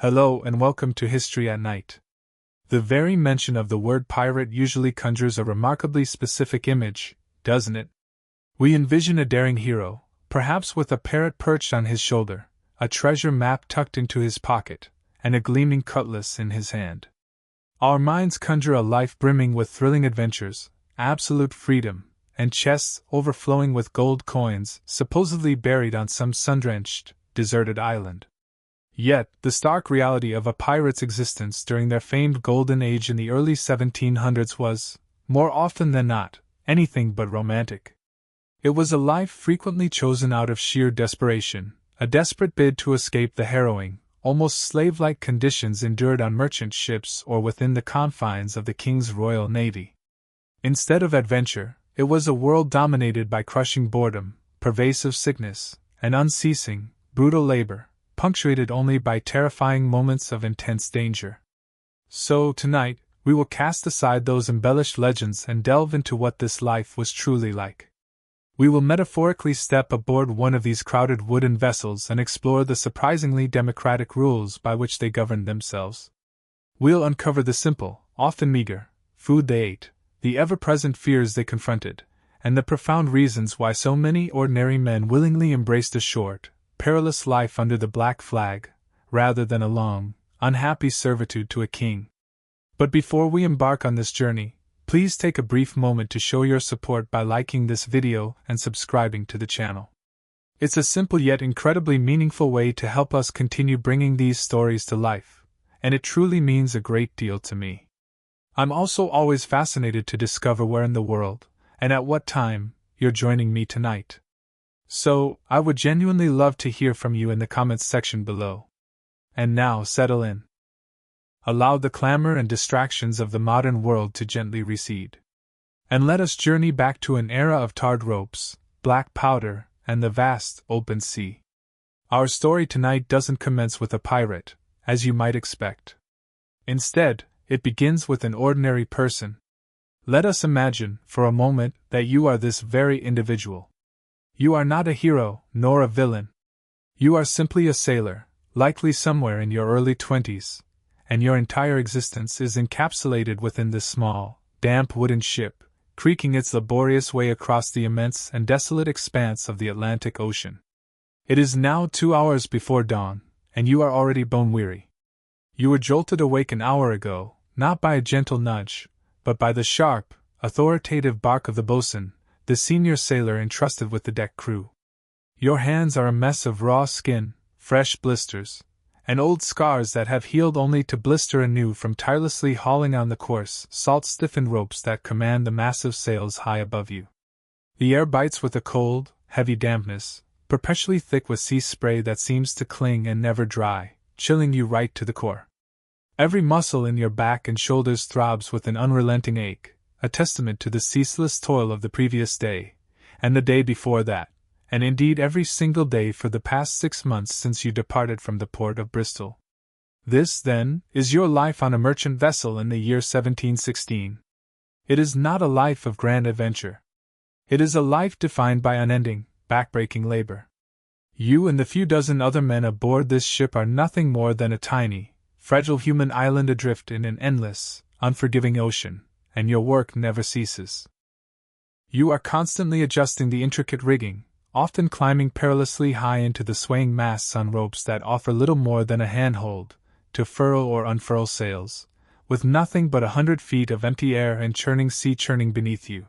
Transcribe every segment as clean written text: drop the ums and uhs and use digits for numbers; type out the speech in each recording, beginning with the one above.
Hello and welcome to History at Night. The very mention of the word pirate usually conjures a remarkably specific image, doesn't it? We envision a daring hero, perhaps with a parrot perched on his shoulder, a treasure map tucked into his pocket, and a gleaming cutlass in his hand. Our minds conjure a life brimming with thrilling adventures, absolute freedom, and chests overflowing with gold coins supposedly buried on some sun-drenched, deserted island. Yet, the stark reality of a pirate's existence during their famed Golden Age in the early 1700s was, more often than not, anything but romantic. It was a life frequently chosen out of sheer desperation, a desperate bid to escape the harrowing, almost slave-like conditions endured on merchant ships or within the confines of the King's Royal Navy. Instead of adventure, it was a world dominated by crushing boredom, pervasive sickness, and unceasing, brutal labor, punctuated only by terrifying moments of intense danger. So, tonight, we will cast aside those embellished legends and delve into what this life was truly like. We will metaphorically step aboard one of these crowded wooden vessels and explore the surprisingly democratic rules by which they governed themselves. We'll uncover the simple, often meager, food they ate, the ever-present fears they confronted, and the profound reasons why so many ordinary men willingly embraced a short, perilous life under the black flag, rather than a long, unhappy servitude to a king. But before we embark on this journey, please take a brief moment to show your support by liking this video and subscribing to the channel. It's a simple yet incredibly meaningful way to help us continue bringing these stories to life, and it truly means a great deal to me. I'm also always fascinated to discover where in the world, and at what time, you're joining me tonight. So, I would genuinely love to hear from you in the comments section below. And now, settle in. Allow the clamor and distractions of the modern world to gently recede. And let us journey back to an era of tarred ropes, black powder, and the vast, open sea. Our story tonight doesn't commence with a pirate, as you might expect. Instead, it begins with an ordinary person. Let us imagine, for a moment, that you are this very individual. You are not a hero, nor a villain. You are simply a sailor, likely somewhere in your early 20s, and your entire existence is encapsulated within this small, damp wooden ship, creaking its laborious way across the immense and desolate expanse of the Atlantic Ocean. It is now 2 hours before dawn, and you are already bone-weary. You were jolted awake an hour ago, not by a gentle nudge, but by the sharp, authoritative bark of the boatswain, the senior sailor entrusted with the deck crew. Your hands are a mess of raw skin, fresh blisters, and old scars that have healed only to blister anew from tirelessly hauling on the coarse, salt-stiffened ropes that command the massive sails high above you. The air bites with a cold, heavy dampness, perpetually thick with sea spray that seems to cling and never dry, chilling you right to the core. Every muscle in your back and shoulders throbs with an unrelenting ache, a testament to the ceaseless toil of the previous day, and the day before that, and indeed every single day for the past 6 months since you departed from the port of Bristol. This, then, is your life on a merchant vessel in the year 1716. It is not a life of grand adventure. It is a life defined by unending, backbreaking labor. You and the few dozen other men aboard this ship are nothing more than a tiny, fragile human island adrift in an endless, unforgiving ocean, and your work never ceases. You are constantly adjusting the intricate rigging, often climbing perilously high into the swaying masts on ropes that offer little more than a handhold, to furl or unfurl sails, with nothing but 100 feet of empty air and churning sea churning beneath you.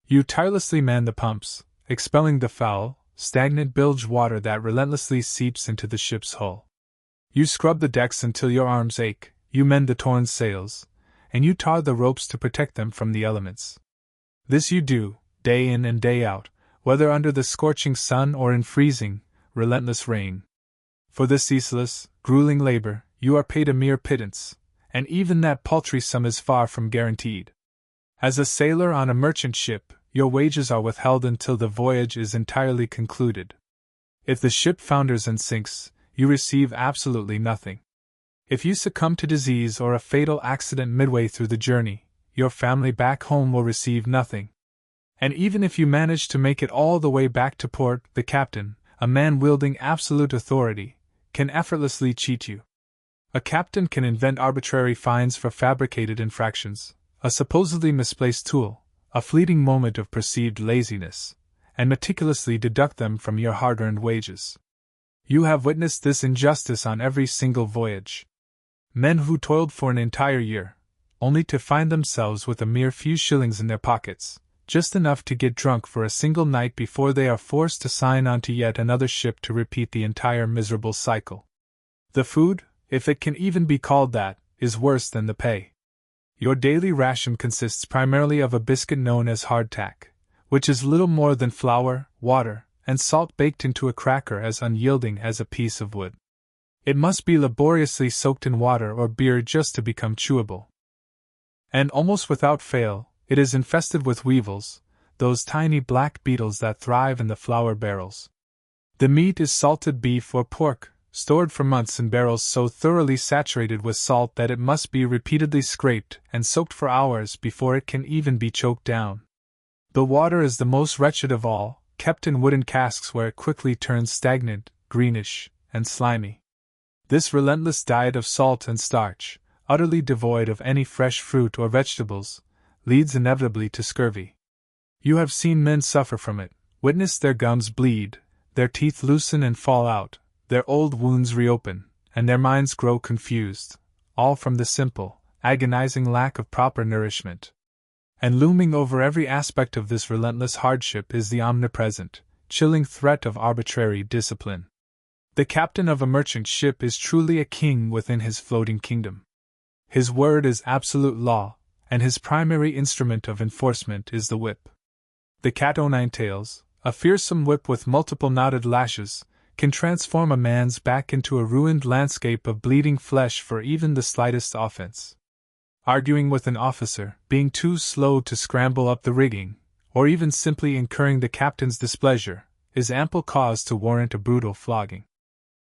You tirelessly man the pumps, expelling the foul, stagnant bilge water that relentlessly seeps into the ship's hull. You scrub the decks until your arms ache, you mend the torn sails, and you tar the ropes to protect them from the elements. This you do, day in and day out, whether under the scorching sun or in freezing, relentless rain. For this ceaseless, grueling labor, you are paid a mere pittance, and even that paltry sum is far from guaranteed. As a sailor on a merchant ship, your wages are withheld until the voyage is entirely concluded. If the ship founders and sinks, you receive absolutely nothing. If you succumb to disease or a fatal accident midway through the journey, your family back home will receive nothing. And even if you manage to make it all the way back to port, the captain, a man wielding absolute authority, can effortlessly cheat you. A captain can invent arbitrary fines for fabricated infractions, a supposedly misplaced tool, a fleeting moment of perceived laziness, and meticulously deduct them from your hard-earned wages. You have witnessed this injustice on every single voyage. Men who toiled for an entire year, only to find themselves with a mere few shillings in their pockets, just enough to get drunk for a single night before they are forced to sign on to yet another ship to repeat the entire miserable cycle. The food, if it can even be called that, is worse than the pay. Your daily ration consists primarily of a biscuit known as hardtack, which is little more than flour, water, and salt baked into a cracker as unyielding as a piece of wood. It must be laboriously soaked in water or beer just to become chewable. And almost without fail, it is infested with weevils, those tiny black beetles that thrive in the flour barrels. The meat is salted beef or pork, stored for months in barrels so thoroughly saturated with salt that it must be repeatedly scraped and soaked for hours before it can even be choked down. The water is the most wretched of all, kept in wooden casks where it quickly turns stagnant, greenish, and slimy. This relentless diet of salt and starch, utterly devoid of any fresh fruit or vegetables, leads inevitably to scurvy. You have seen men suffer from it, witnessed their gums bleed, their teeth loosen and fall out, their old wounds reopen, and their minds grow confused, all from the simple, agonizing lack of proper nourishment. And looming over every aspect of this relentless hardship is the omnipresent, chilling threat of arbitrary discipline. The captain of a merchant ship is truly a king within his floating kingdom. His word is absolute law, and his primary instrument of enforcement is the whip. The cat-o'-nine-tails, a fearsome whip with multiple knotted lashes, can transform a man's back into a ruined landscape of bleeding flesh for even the slightest offense. Arguing with an officer, being too slow to scramble up the rigging, or even simply incurring the captain's displeasure, is ample cause to warrant a brutal flogging.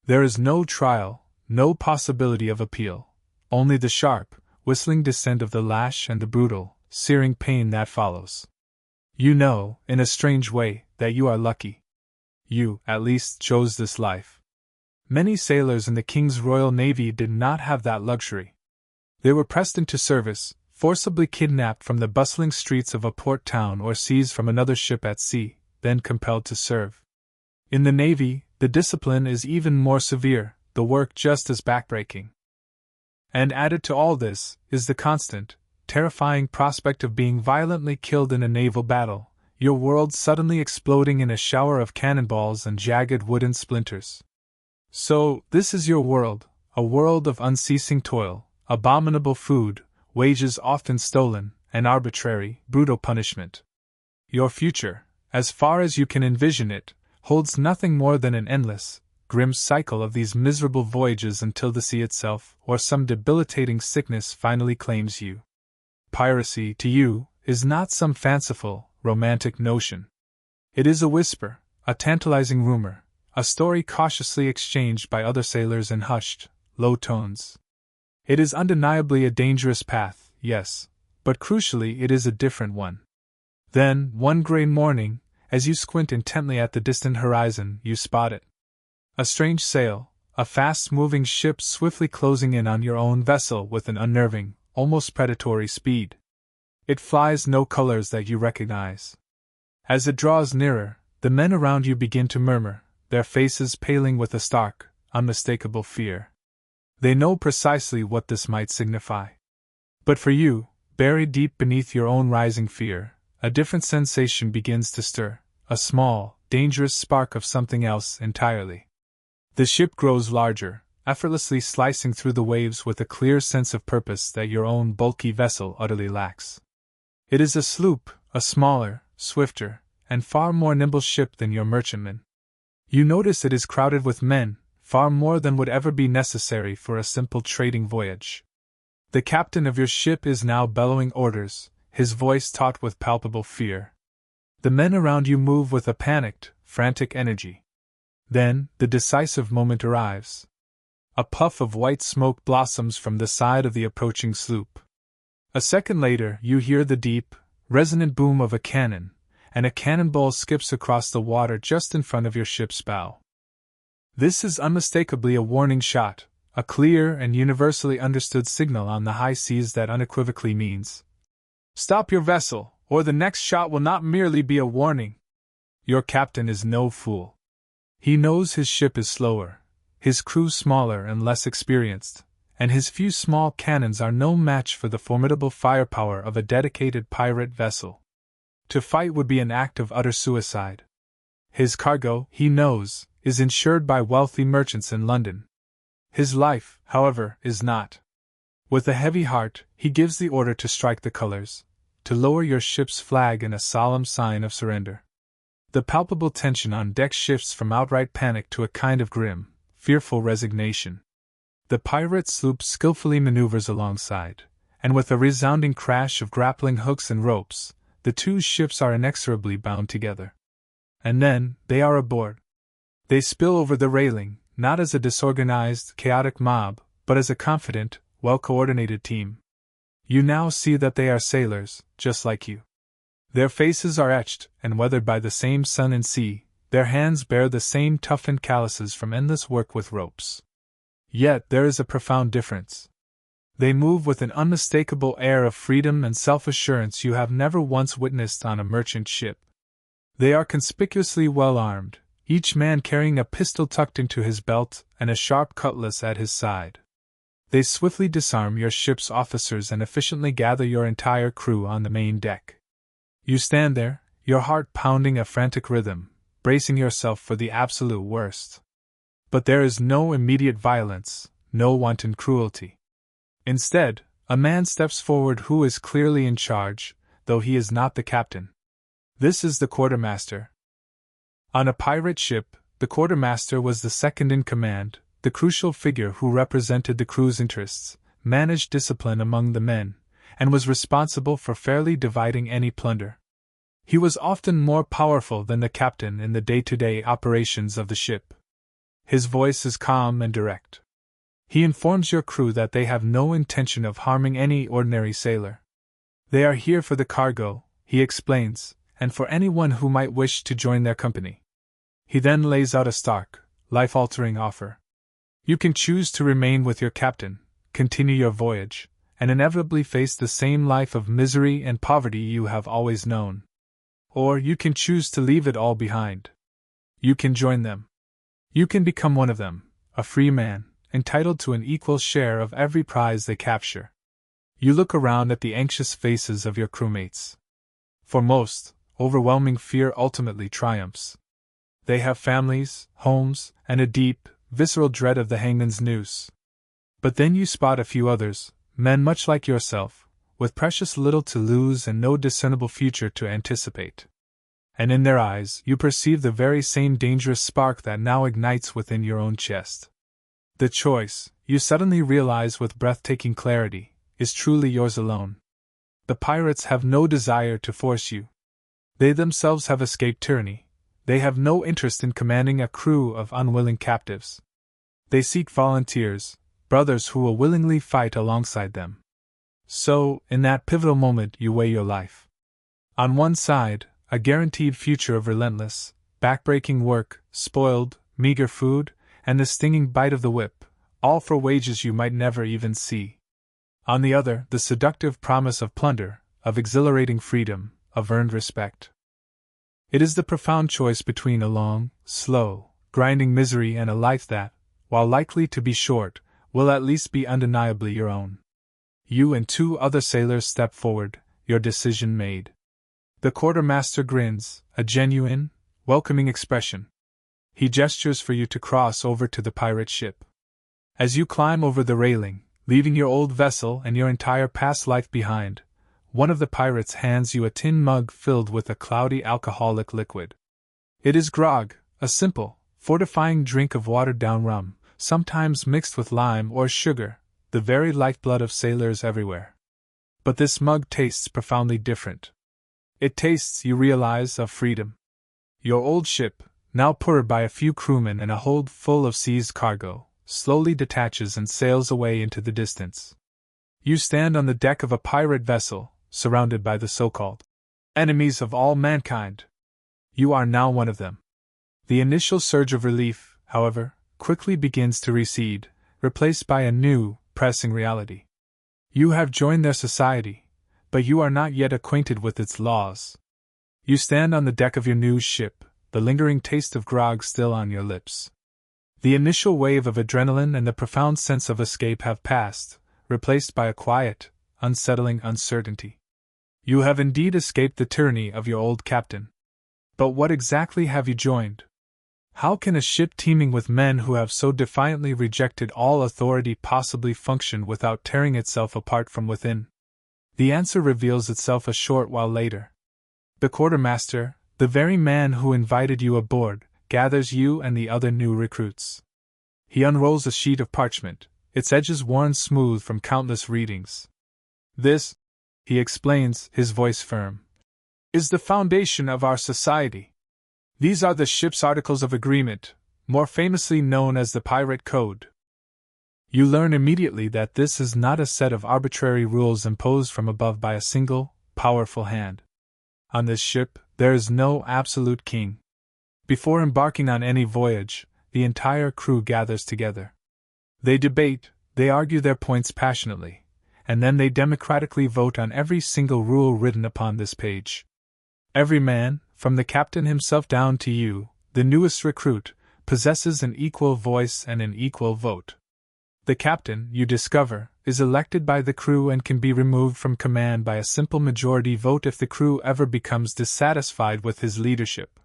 There is no trial, no possibility of appeal, only the sharp, whistling descent of the lash and the brutal, searing pain that follows. You know, in a strange way, that you are lucky. You, at least, chose this life. Many sailors in the King's Royal Navy did not have that luxury. They were pressed into service, forcibly kidnapped from the bustling streets of a port town or seized from another ship at sea, then compelled to serve. In the Navy, the discipline is even more severe, the work just as backbreaking. And added to all this, is the constant, terrifying prospect of being violently killed in a naval battle, your world suddenly exploding in a shower of cannonballs and jagged wooden splinters. So, this is your world, a world of unceasing toil, abominable food, wages often stolen, and arbitrary, brutal punishment. Your future, as far as you can envision it, holds nothing more than an endless, grim cycle of these miserable voyages until the sea itself, or some debilitating sickness finally claims you. Piracy, to you, is not some fanciful, romantic notion. It is a whisper, a tantalizing rumor, a story cautiously exchanged by other sailors in hushed, low tones. It is undeniably a dangerous path, yes, but crucially it is a different one. Then, one gray morning, as you squint intently at the distant horizon, you spot it. A strange sail, a fast-moving ship swiftly closing in on your own vessel with an unnerving, almost predatory speed. It flies no colors that you recognize. As it draws nearer, the men around you begin to murmur, their faces paling with a stark, unmistakable fear. They know precisely what this might signify. But for you, buried deep beneath your own rising fear, a different sensation begins to stir, a small, dangerous spark of something else entirely. The ship grows larger, effortlessly slicing through the waves with a clear sense of purpose that your own bulky vessel utterly lacks. It is a sloop, a smaller, swifter, and far more nimble ship than your merchantman. You notice it is crowded with men, far more than would ever be necessary for a simple trading voyage. The captain of your ship is now bellowing orders, his voice taut with palpable fear. The men around you move with a panicked, frantic energy. Then, the decisive moment arrives. A puff of white smoke blossoms from the side of the approaching sloop. A second later, you hear the deep, resonant boom of a cannon, and a cannonball skips across the water just in front of your ship's bow. This is unmistakably a warning shot, a clear and universally understood signal on the high seas that unequivocally means, "Stop your vessel, or the next shot will not merely be a warning." Your captain is no fool. He knows his ship is slower, his crew smaller and less experienced, and his few small cannons are no match for the formidable firepower of a dedicated pirate vessel. To fight would be an act of utter suicide. His cargo, he knows, is insured by wealthy merchants in London. His life, however, is not. With a heavy heart, he gives the order to strike the colors, to lower your ship's flag in a solemn sign of surrender. The palpable tension on deck shifts from outright panic to a kind of grim, fearful resignation. The pirate sloop skillfully maneuvers alongside, and with a resounding crash of grappling hooks and ropes, the two ships are inexorably bound together. And then, they are aboard. They spill over the railing, not as a disorganized, chaotic mob, but as a confident, well-coordinated team. You now see that they are sailors, just like you. Their faces are etched and weathered by the same sun and sea, their hands bear the same toughened calluses from endless work with ropes. Yet there is a profound difference. They move with an unmistakable air of freedom and self-assurance you have never once witnessed on a merchant ship. They are conspicuously well armed, each man carrying a pistol tucked into his belt and a sharp cutlass at his side. They swiftly disarm your ship's officers and efficiently gather your entire crew on the main deck. You stand there, your heart pounding a frantic rhythm, bracing yourself for the absolute worst. But there is no immediate violence, no wanton cruelty. Instead, a man steps forward who is clearly in charge, though he is not the captain. This is the quartermaster. On a pirate ship, the quartermaster was the second in command, the crucial figure who represented the crew's interests, managed discipline among the men, and was responsible for fairly dividing any plunder. He was often more powerful than the captain in the day-to-day operations of the ship. His voice is calm and direct. He informs your crew that they have no intention of harming any ordinary sailor. They are here for the cargo, he explains, and for anyone who might wish to join their company. He then lays out a stark, life-altering offer. You can choose to remain with your captain, continue your voyage, and inevitably face the same life of misery and poverty you have always known. Or you can choose to leave it all behind. You can join them. You can become one of them, a free man, entitled to an equal share of every prize they capture. You look around at the anxious faces of your crewmates. For most, overwhelming fear ultimately triumphs. They have families, homes, and a deep, visceral dread of the hangman's noose. But then you spot a few others, men much like yourself, with precious little to lose and no discernible future to anticipate. And in their eyes you perceive the very same dangerous spark that now ignites within your own chest. The choice, you suddenly realize with breathtaking clarity, is truly yours alone. The pirates have no desire to force you. They themselves have escaped tyranny. They have no interest in commanding a crew of unwilling captives. They seek volunteers, brothers who will willingly fight alongside them. So, in that pivotal moment you weigh your life. On one side, a guaranteed future of relentless, backbreaking work, spoiled, meager food, and the stinging bite of the whip, all for wages you might never even see. On the other, the seductive promise of plunder, of exhilarating freedom, of earned respect. It is the profound choice between a long, slow, grinding misery and a life that, while likely to be short, will at least be undeniably your own. You and two other sailors step forward, your decision made. The quartermaster grins, a genuine, welcoming expression. He gestures for you to cross over to the pirate ship. As you climb over the railing, leaving your old vessel and your entire past life behind, one of the pirates hands you a tin mug filled with a cloudy alcoholic liquid. It is grog, a simple, fortifying drink of watered-down rum, sometimes mixed with lime or sugar, the very lifeblood of sailors everywhere. But this mug tastes profoundly different. It tastes, you realize, of freedom. Your old ship, now poored by a few crewmen and a hold full of seized cargo, slowly detaches and sails away into the distance. You stand on the deck of a pirate vessel, surrounded by the so-called enemies of all mankind. You are now one of them. The initial surge of relief, however, quickly begins to recede, replaced by a new, pressing reality. You have joined their society, but you are not yet acquainted with its laws. You stand on the deck of your new ship, the lingering taste of grog still on your lips. The initial wave of adrenaline and the profound sense of escape have passed, replaced by a quiet, unsettling uncertainty. You have indeed escaped the tyranny of your old captain. But what exactly have you joined? How can a ship teeming with men who have so defiantly rejected all authority possibly function without tearing itself apart from within? The answer reveals itself a short while later. The quartermaster, the very man who invited you aboard, gathers you and the other new recruits. He unrolls a sheet of parchment, its edges worn smooth from countless readings. This, he explains, his voice firm, is the foundation of our society. These are the ship's Articles of Agreement, more famously known as the Pirate Code. You learn immediately that this is not a set of arbitrary rules imposed from above by a single, powerful hand. On this ship, there is no absolute king. Before embarking on any voyage, the entire crew gathers together. They debate, they argue their points passionately, and then they democratically vote on every single rule written upon this page. Every man, from the captain himself down to you, the newest recruit, possesses an equal voice and an equal vote. The captain, you discover, is elected by the crew and can be removed from command by a simple majority vote if the crew ever becomes dissatisfied with his leadership.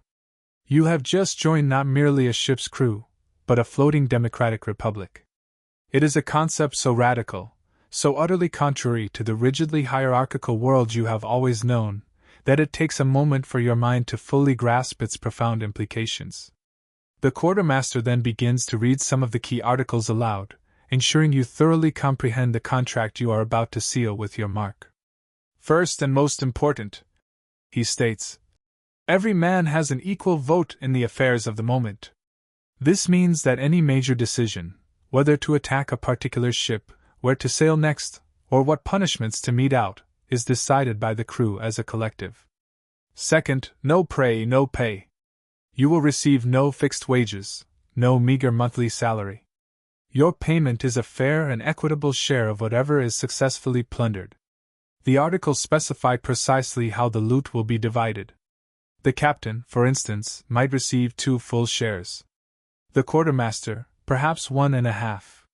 You have just joined not merely a ship's crew, but a floating democratic republic. It is a concept so radical, so utterly contrary to the rigidly hierarchical world you have always known, that it takes a moment for your mind to fully grasp its profound implications. The quartermaster then begins to read some of the key articles aloud, ensuring you thoroughly comprehend the contract you are about to seal with your mark. First and most important, he states, every man has an equal vote in the affairs of the moment. This means that any major decision, whether to attack a particular ship, where to sail next, or what punishments to mete out, is decided by the crew as a collective. Second, no prey, no pay. You will receive no fixed wages, no meager monthly salary. Your payment is a fair and equitable share of whatever is successfully plundered. The articles specify precisely how the loot will be divided. The captain, for instance, might receive 2 full shares. The quartermaster, perhaps 1.5.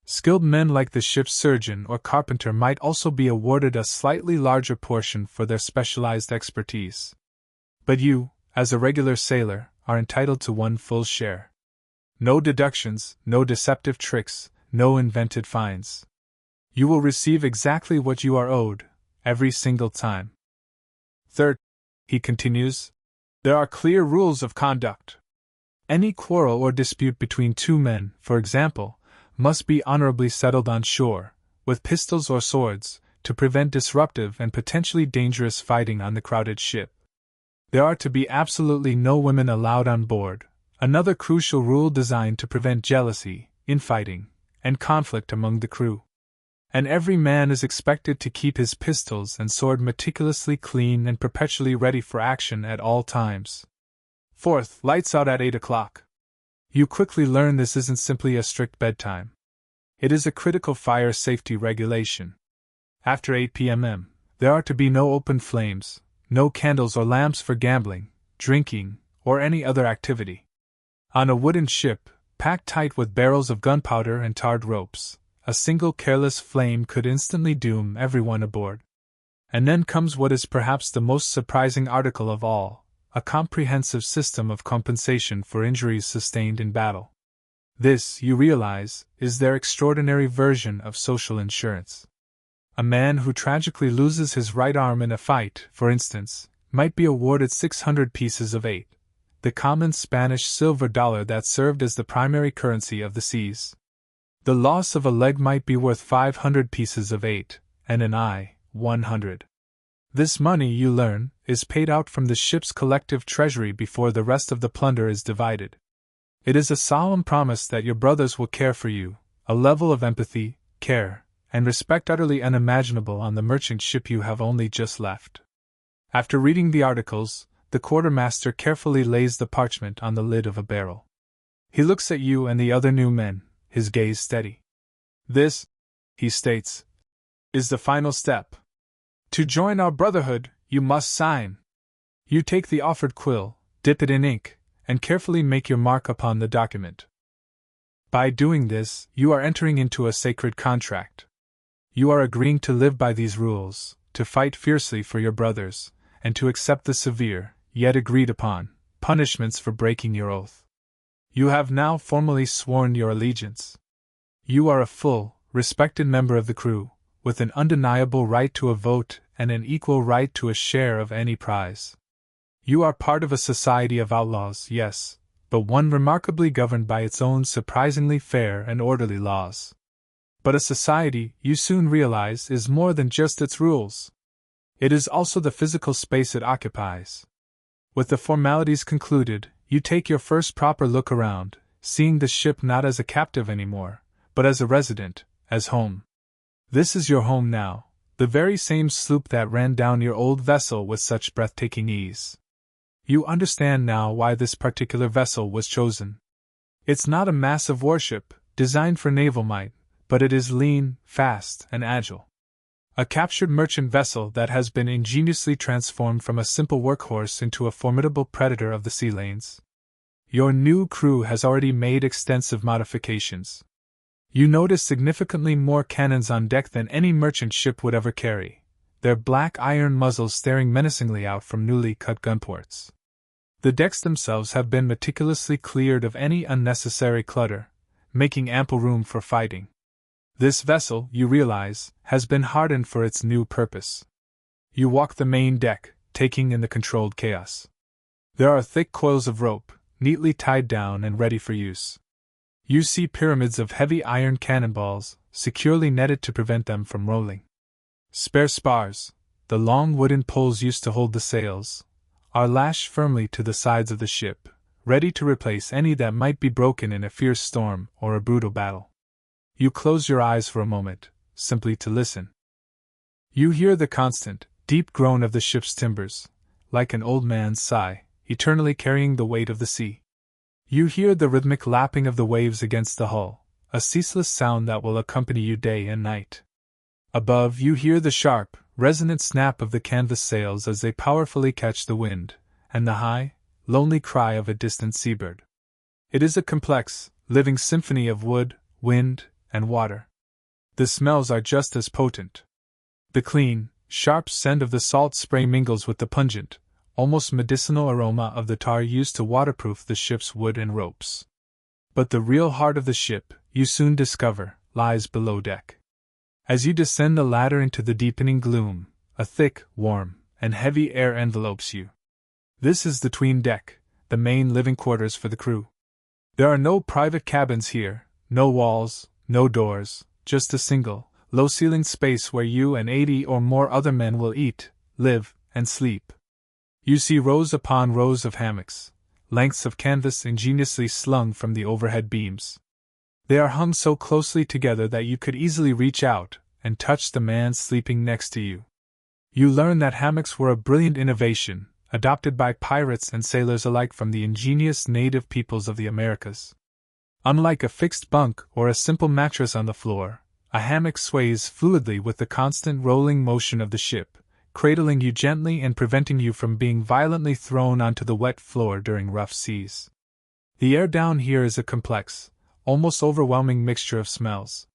Skilled men like the ship's surgeon or carpenter might also be awarded a slightly larger portion for their specialized expertise. But you, as a regular sailor, are entitled to 1 full share. No deductions, no deceptive tricks, no invented fines. You will receive exactly what you are owed, every single time. Third, he continues, there are clear rules of conduct. Any quarrel or dispute between 2 men, for example, must be honorably settled on shore, with pistols or swords, to prevent disruptive and potentially dangerous fighting on the crowded ship. There are to be absolutely no women allowed on board, another crucial rule designed to prevent jealousy, infighting, and conflict among the crew. And every man is expected to keep his pistols and sword meticulously clean and perpetually ready for action at all times. Fourth, lights out at 8 o'clock. You quickly learn this isn't simply a strict bedtime. It is a critical fire safety regulation. After 8 p.m., there are to be no open flames, no candles or lamps for gambling, drinking, or any other activity. On a wooden ship, packed tight with barrels of gunpowder and tarred ropes, a single careless flame could instantly doom everyone aboard. And then comes what is perhaps the most surprising article of all, a comprehensive system of compensation for injuries sustained in battle. This, you realize, is their extraordinary version of social insurance. A man who tragically loses his right arm in a fight, for instance, might be awarded 600 pieces of 8, the common Spanish silver dollar that served as the primary currency of the seas. The loss of a leg might be worth 500 pieces of 8, and an eye, 100. This money, you learn, is paid out from the ship's collective treasury before the rest of the plunder is divided. It is a solemn promise that your brothers will care for you, a level of empathy, care, and respect utterly unimaginable on the merchant ship you have only just left. After reading the articles, the quartermaster carefully lays the parchment on the lid of a barrel. He looks at you and the other new men, his gaze steady. This, he states, is the final step. To join our brotherhood, you must sign. You take the offered quill, dip it in ink, and carefully make your mark upon the document. By doing this, you are entering into a sacred contract. You are agreeing to live by these rules, to fight fiercely for your brothers, and to accept the severe, yet agreed upon, punishments for breaking your oath. You have now formally sworn your allegiance. You are a full, respected member of the crew, with an undeniable right to a vote and an equal right to a share of any prize. You are part of a society of outlaws, yes, but one remarkably governed by its own surprisingly fair and orderly laws. But a society, you soon realize, is more than just its rules. It is also the physical space it occupies. With the formalities concluded, you take your first proper look around, seeing the ship not as a captive anymore, but as a resident, as home. This is your home now, the very same sloop that ran down your old vessel with such breathtaking ease. You understand now why this particular vessel was chosen. It's not a massive warship, designed for naval might, but it is lean, fast, and agile. A captured merchant vessel that has been ingeniously transformed from a simple workhorse into a formidable predator of the sea lanes. Your new crew has already made extensive modifications. You notice significantly more cannons on deck than any merchant ship would ever carry, their black iron muzzles staring menacingly out from newly cut gunports. The decks themselves have been meticulously cleared of any unnecessary clutter, making ample room for fighting. This vessel, you realize, has been hardened for its new purpose. You walk the main deck, taking in the controlled chaos. There are thick coils of rope, neatly tied down and ready for use. You see pyramids of heavy iron cannonballs, securely netted to prevent them from rolling. Spare spars, the long wooden poles used to hold the sails, are lashed firmly to the sides of the ship, ready to replace any that might be broken in a fierce storm or a brutal battle. You close your eyes for a moment, simply to listen. You hear the constant, deep groan of the ship's timbers, like an old man's sigh, eternally carrying the weight of the sea. You hear the rhythmic lapping of the waves against the hull, a ceaseless sound that will accompany you day and night. Above, you hear the sharp, resonant snap of the canvas sails as they powerfully catch the wind, and the high, lonely cry of a distant seabird. It is a complex, living symphony of wood, wind, and water. The smells are just as potent. The clean, sharp scent of the salt spray mingles with the pungent, almost medicinal aroma of the tar used to waterproof the ship's wood and ropes. But the real heart of the ship, you soon discover, lies below deck. As you descend the ladder into the deepening gloom, a thick, warm, and heavy air envelopes you. This is the 'tween deck, the main living quarters for the crew. There are no private cabins here, no walls, no doors, just a single, low-ceilinged space where you and 80 or more other men will eat, live, and sleep. You see rows upon rows of hammocks, lengths of canvas ingeniously slung from the overhead beams. They are hung so closely together that you could easily reach out and touch the man sleeping next to you. You learn that hammocks were a brilliant innovation, adopted by pirates and sailors alike from the ingenious native peoples of the Americas. Unlike a fixed bunk or a simple mattress on the floor, a hammock sways fluidly with the constant rolling motion of the ship, cradling you gently and preventing you from being violently thrown onto the wet floor during rough seas. The air down here is a complex, almost overwhelming mixture of smells.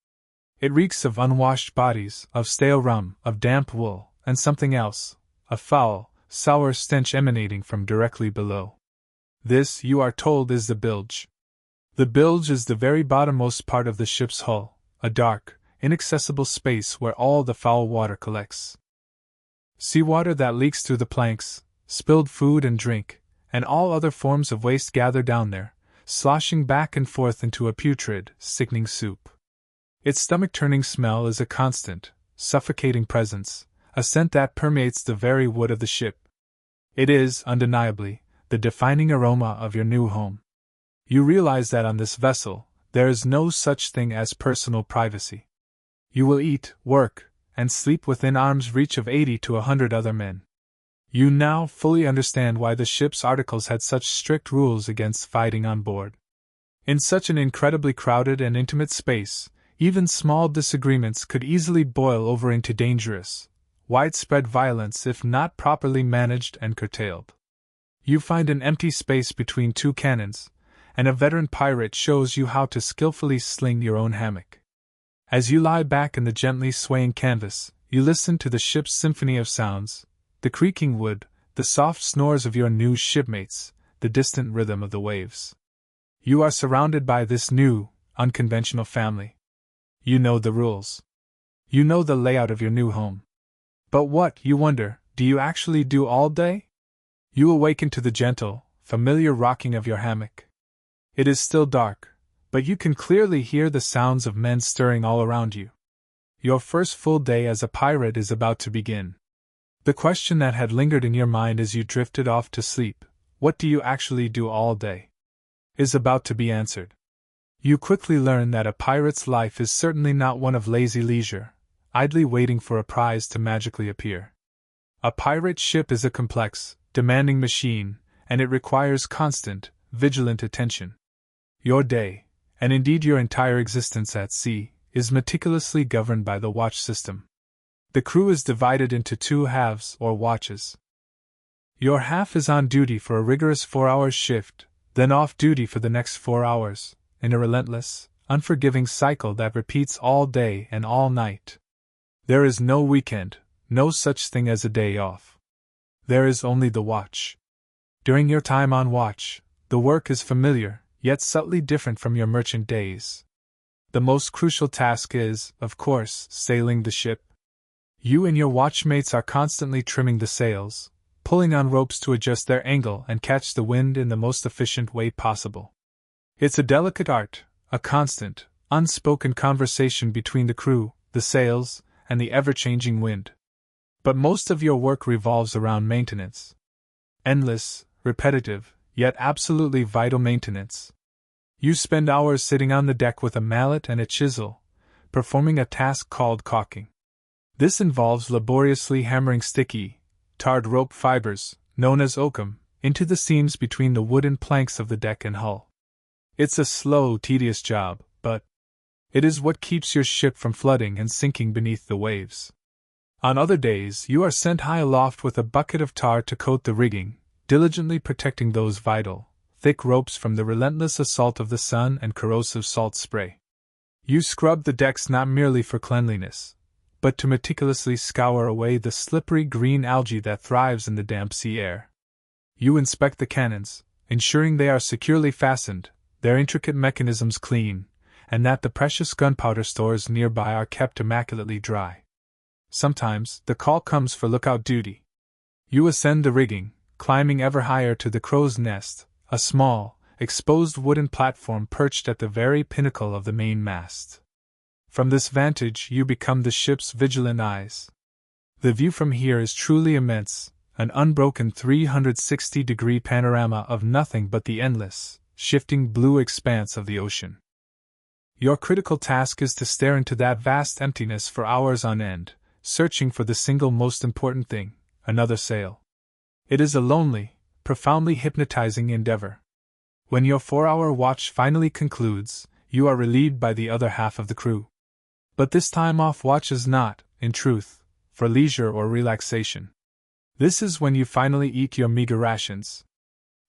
It reeks of unwashed bodies, of stale rum, of damp wool, and something else, a foul, sour stench emanating from directly below. This, you are told, is the bilge. The bilge is the very bottommost part of the ship's hull, a dark, inaccessible space where all the foul water collects. Seawater that leaks through the planks, spilled food and drink, and all other forms of waste gather down there, sloshing back and forth into a putrid, sickening soup. Its stomach-turning smell is a constant, suffocating presence, a scent that permeates the very wood of the ship. It is, undeniably, the defining aroma of your new home. You realize that on this vessel, there is no such thing as personal privacy. You will eat, work, and sleep within arm's reach of 80 to 100 other men. You now fully understand why the ship's articles had such strict rules against fighting on board. In such an incredibly crowded and intimate space, Even small disagreements could easily boil over into dangerous, widespread violence if not properly managed and curtailed. You find an empty space between two cannons, and a veteran pirate shows you how to skillfully sling your own hammock. As you lie back in the gently swaying canvas, you listen to the ship's symphony of sounds, the creaking wood, the soft snores of your new shipmates, the distant rhythm of the waves. You are surrounded by this new, unconventional family. You know the rules. You know the layout of your new home. But what, you wonder, do you actually do all day? You awaken to the gentle, familiar rocking of your hammock. It is still dark, but you can clearly hear the sounds of men stirring all around you. Your first full day as a pirate is about to begin. The question that had lingered in your mind as you drifted off to sleep, what do you actually do all day, is about to be answered. You quickly learn that a pirate's life is certainly not one of lazy leisure, idly waiting for a prize to magically appear. A pirate ship is a complex, demanding machine, and it requires constant, vigilant attention. Your day, and indeed your entire existence at sea, is meticulously governed by the watch system. The crew is divided into two halves or watches. Your half is on duty for a rigorous 4-hour shift, then off duty for the next 4 hours, in a relentless, unforgiving cycle that repeats all day and all night. There is no weekend, no such thing as a day off. There is only the watch. During your time on watch, the work is familiar, yet subtly different from your merchant days. The most crucial task is, of course, sailing the ship. You and your watchmates are constantly trimming the sails, pulling on ropes to adjust their angle and catch the wind in the most efficient way possible. It's a delicate art, a constant, unspoken conversation between the crew, the sails, and the ever-changing wind. But most of your work revolves around maintenance. Endless, repetitive, yet absolutely vital maintenance. You spend hours sitting on the deck with a mallet and a chisel, performing a task called caulking. This involves laboriously hammering sticky, tarred rope fibers, known as oakum, into the seams between the wooden planks of the deck and hull. It's a slow, tedious job, but it is what keeps your ship from flooding and sinking beneath the waves. On other days, you are sent high aloft with a bucket of tar to coat the rigging, diligently protecting those vital, thick ropes from the relentless assault of the sun and corrosive salt spray. You scrub the decks not merely for cleanliness, but to meticulously scour away the slippery green algae that thrives in the damp sea air. You inspect the cannons, ensuring they are securely fastened, their intricate mechanisms clean, and that the precious gunpowder stores nearby are kept immaculately dry. Sometimes, the call comes for lookout duty. You ascend the rigging, climbing ever higher to the crow's nest, a small, exposed wooden platform perched at the very pinnacle of the main mast. From this vantage you become the ship's vigilant eyes. The view from here is truly immense, an unbroken 360-degree panorama of nothing but the endless, shifting blue expanse of the ocean. Your critical task is to stare into that vast emptiness for hours on end, searching for the single most important thing, another sail. It is a lonely, profoundly hypnotizing endeavor. When your 4-hour watch finally concludes, you are relieved by the other half of the crew. But this time off watch is not, in truth, for leisure or relaxation. This is when you finally eat your meager rations.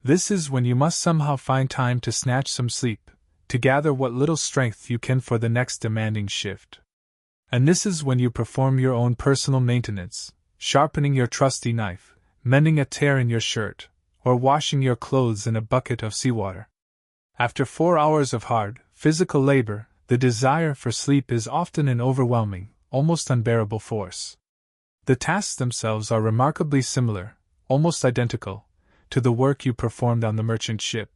This is when you must somehow find time to snatch some sleep, to gather what little strength you can for the next demanding shift. And this is when you perform your own personal maintenance, sharpening your trusty knife, mending a tear in your shirt, or washing your clothes in a bucket of seawater. After 4 hours of hard, physical labor, the desire for sleep is often an overwhelming, almost unbearable force. The tasks themselves are remarkably similar, almost identical, to the work you performed on the merchant ship.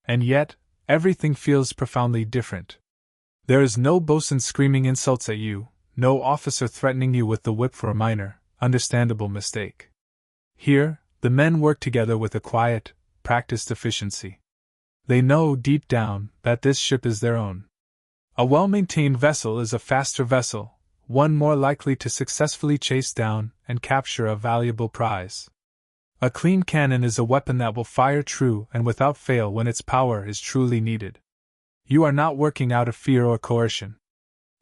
And yet, everything feels profoundly different. There is no boatswain screaming insults at you, no officer threatening you with the whip for a minor, understandable mistake. Here, the men work together with a quiet, practiced efficiency. They know deep down that this ship is their own. A well-maintained vessel is a faster vessel, one more likely to successfully chase down and capture a valuable prize. A clean cannon is a weapon that will fire true and without fail when its power is truly needed. You are not working out of fear or coercion.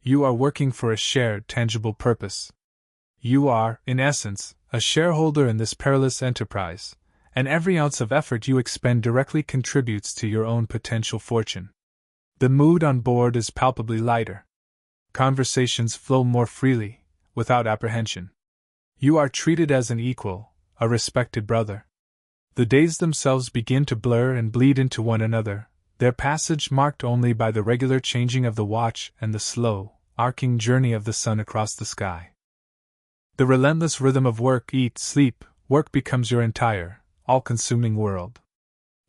You are working for a shared, tangible purpose. You are, in essence, a shareholder in this perilous enterprise, and every ounce of effort you expend directly contributes to your own potential fortune. The mood on board is palpably lighter. Conversations flow more freely, without apprehension. You are treated as an equal, a respected brother. The days themselves begin to blur and bleed into one another, their passage marked only by the regular changing of the watch and the slow, arcing journey of the sun across the sky. The relentless rhythm of work, eat, sleep, work becomes your entire, all-consuming world.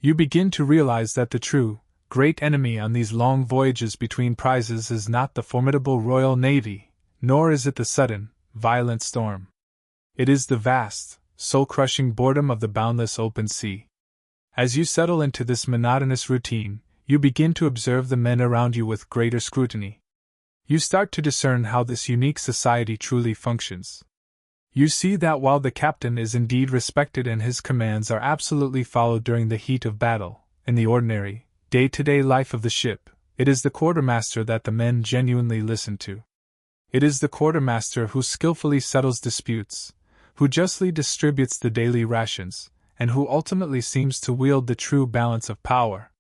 You begin to realize that the true, great enemy on these long voyages between prizes is not the formidable Royal Navy, nor is it the sudden, violent storm. It is the vast, soul-crushing boredom of the boundless open sea. As you settle into this monotonous routine, you begin to observe the men around you with greater scrutiny. You start to discern how this unique society truly functions. You see that while the captain is indeed respected and his commands are absolutely followed during the heat of battle, in the ordinary, day-to-day life of the ship, it is the quartermaster that the men genuinely listen to. It is the quartermaster who skillfully settles disputes, who justly distributes the daily rations, and who ultimately seems to wield the true balance of power.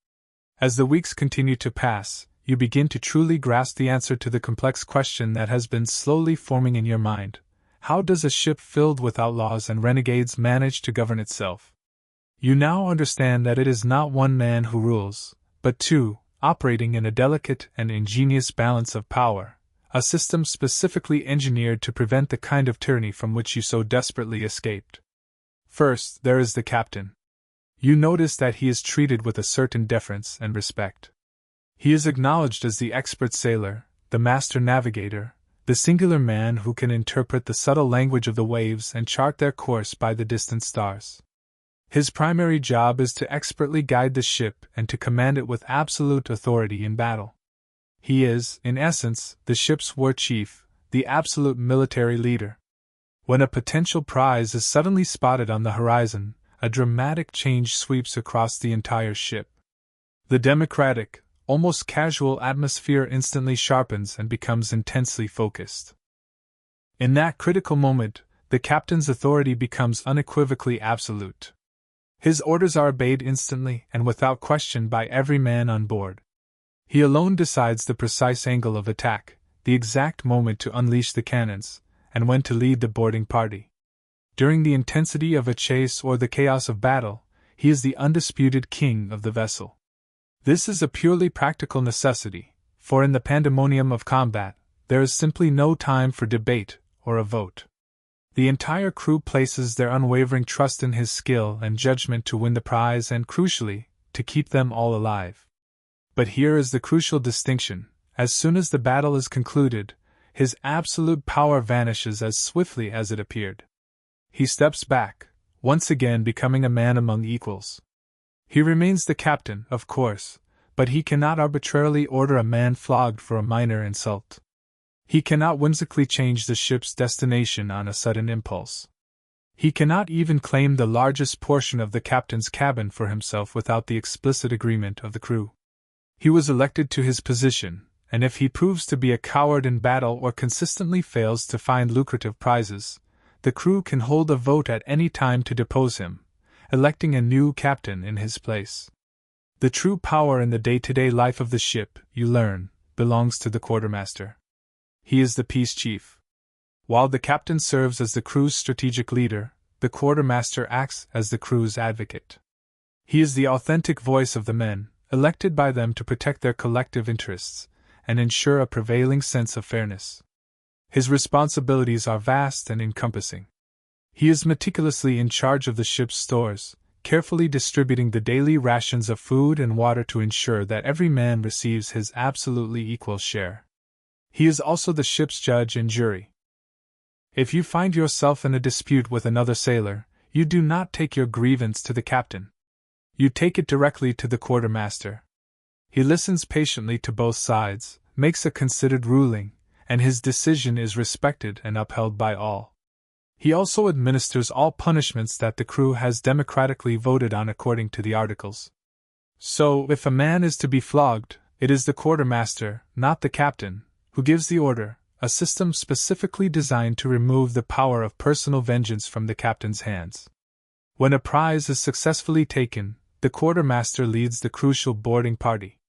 As the weeks continue to pass, you begin to truly grasp the answer to the complex question that has been slowly forming in your mind. How does a ship filled with outlaws and renegades manage to govern itself? You now understand that it is not one man who rules, but two, operating in a delicate and ingenious balance of power, a system specifically engineered to prevent the kind of tyranny from which you so desperately escaped. First, there is the captain. You notice that he is treated with a certain deference and respect. He is acknowledged as the expert sailor, the master navigator, the singular man who can interpret the subtle language of the waves and chart their course by the distant stars. His primary job is to expertly guide the ship and to command it with absolute authority in battle. He is, in essence, the ship's war chief, the absolute military leader. When a potential prize is suddenly spotted on the horizon, a dramatic change sweeps across the entire ship. The democratic, almost casual atmosphere instantly sharpens and becomes intensely focused. In that critical moment, the captain's authority becomes unequivocally absolute. His orders are obeyed instantly and without question by every man on board. He alone decides the precise angle of attack, the exact moment to unleash the cannons, and when to lead the boarding party. During the intensity of a chase or the chaos of battle, he is the undisputed king of the vessel. This is a purely practical necessity, for in the pandemonium of combat, there is simply no time for debate or a vote. The entire crew places their unwavering trust in his skill and judgment to win the prize and, crucially, to keep them all alive. But here is the crucial distinction: as soon as the battle is concluded, his absolute power vanishes as swiftly as it appeared. He steps back, once again becoming a man among equals. He remains the captain, of course, but he cannot arbitrarily order a man flogged for a minor insult. He cannot whimsically change the ship's destination on a sudden impulse. He cannot even claim the largest portion of the captain's cabin for himself without the explicit agreement of the crew. He was elected to his position, and if he proves to be a coward in battle or consistently fails to find lucrative prizes, the crew can hold a vote at any time to depose him, electing a new captain in his place. The true power in the day-to-day life of the ship, you learn, belongs to the quartermaster. He is the peace chief. While the captain serves as the crew's strategic leader, the quartermaster acts as the crew's advocate. He is the authentic voice of the men, elected by them to protect their collective interests and ensure a prevailing sense of fairness. His responsibilities are vast and encompassing. He is meticulously in charge of the ship's stores, carefully distributing the daily rations of food and water to ensure that every man receives his absolutely equal share. He is also the ship's judge and jury. If you find yourself in a dispute with another sailor, you do not take your grievance to the captain. You take it directly to the quartermaster. He listens patiently to both sides, makes a considered ruling, and his decision is respected and upheld by all. He also administers all punishments that the crew has democratically voted on according to the articles. So, if a man is to be flogged, it is the quartermaster, not the captain, who who gives the order, a system specifically designed to remove the power of personal vengeance from the captain's hands. When a prize is successfully taken, the quartermaster leads the crucial boarding party.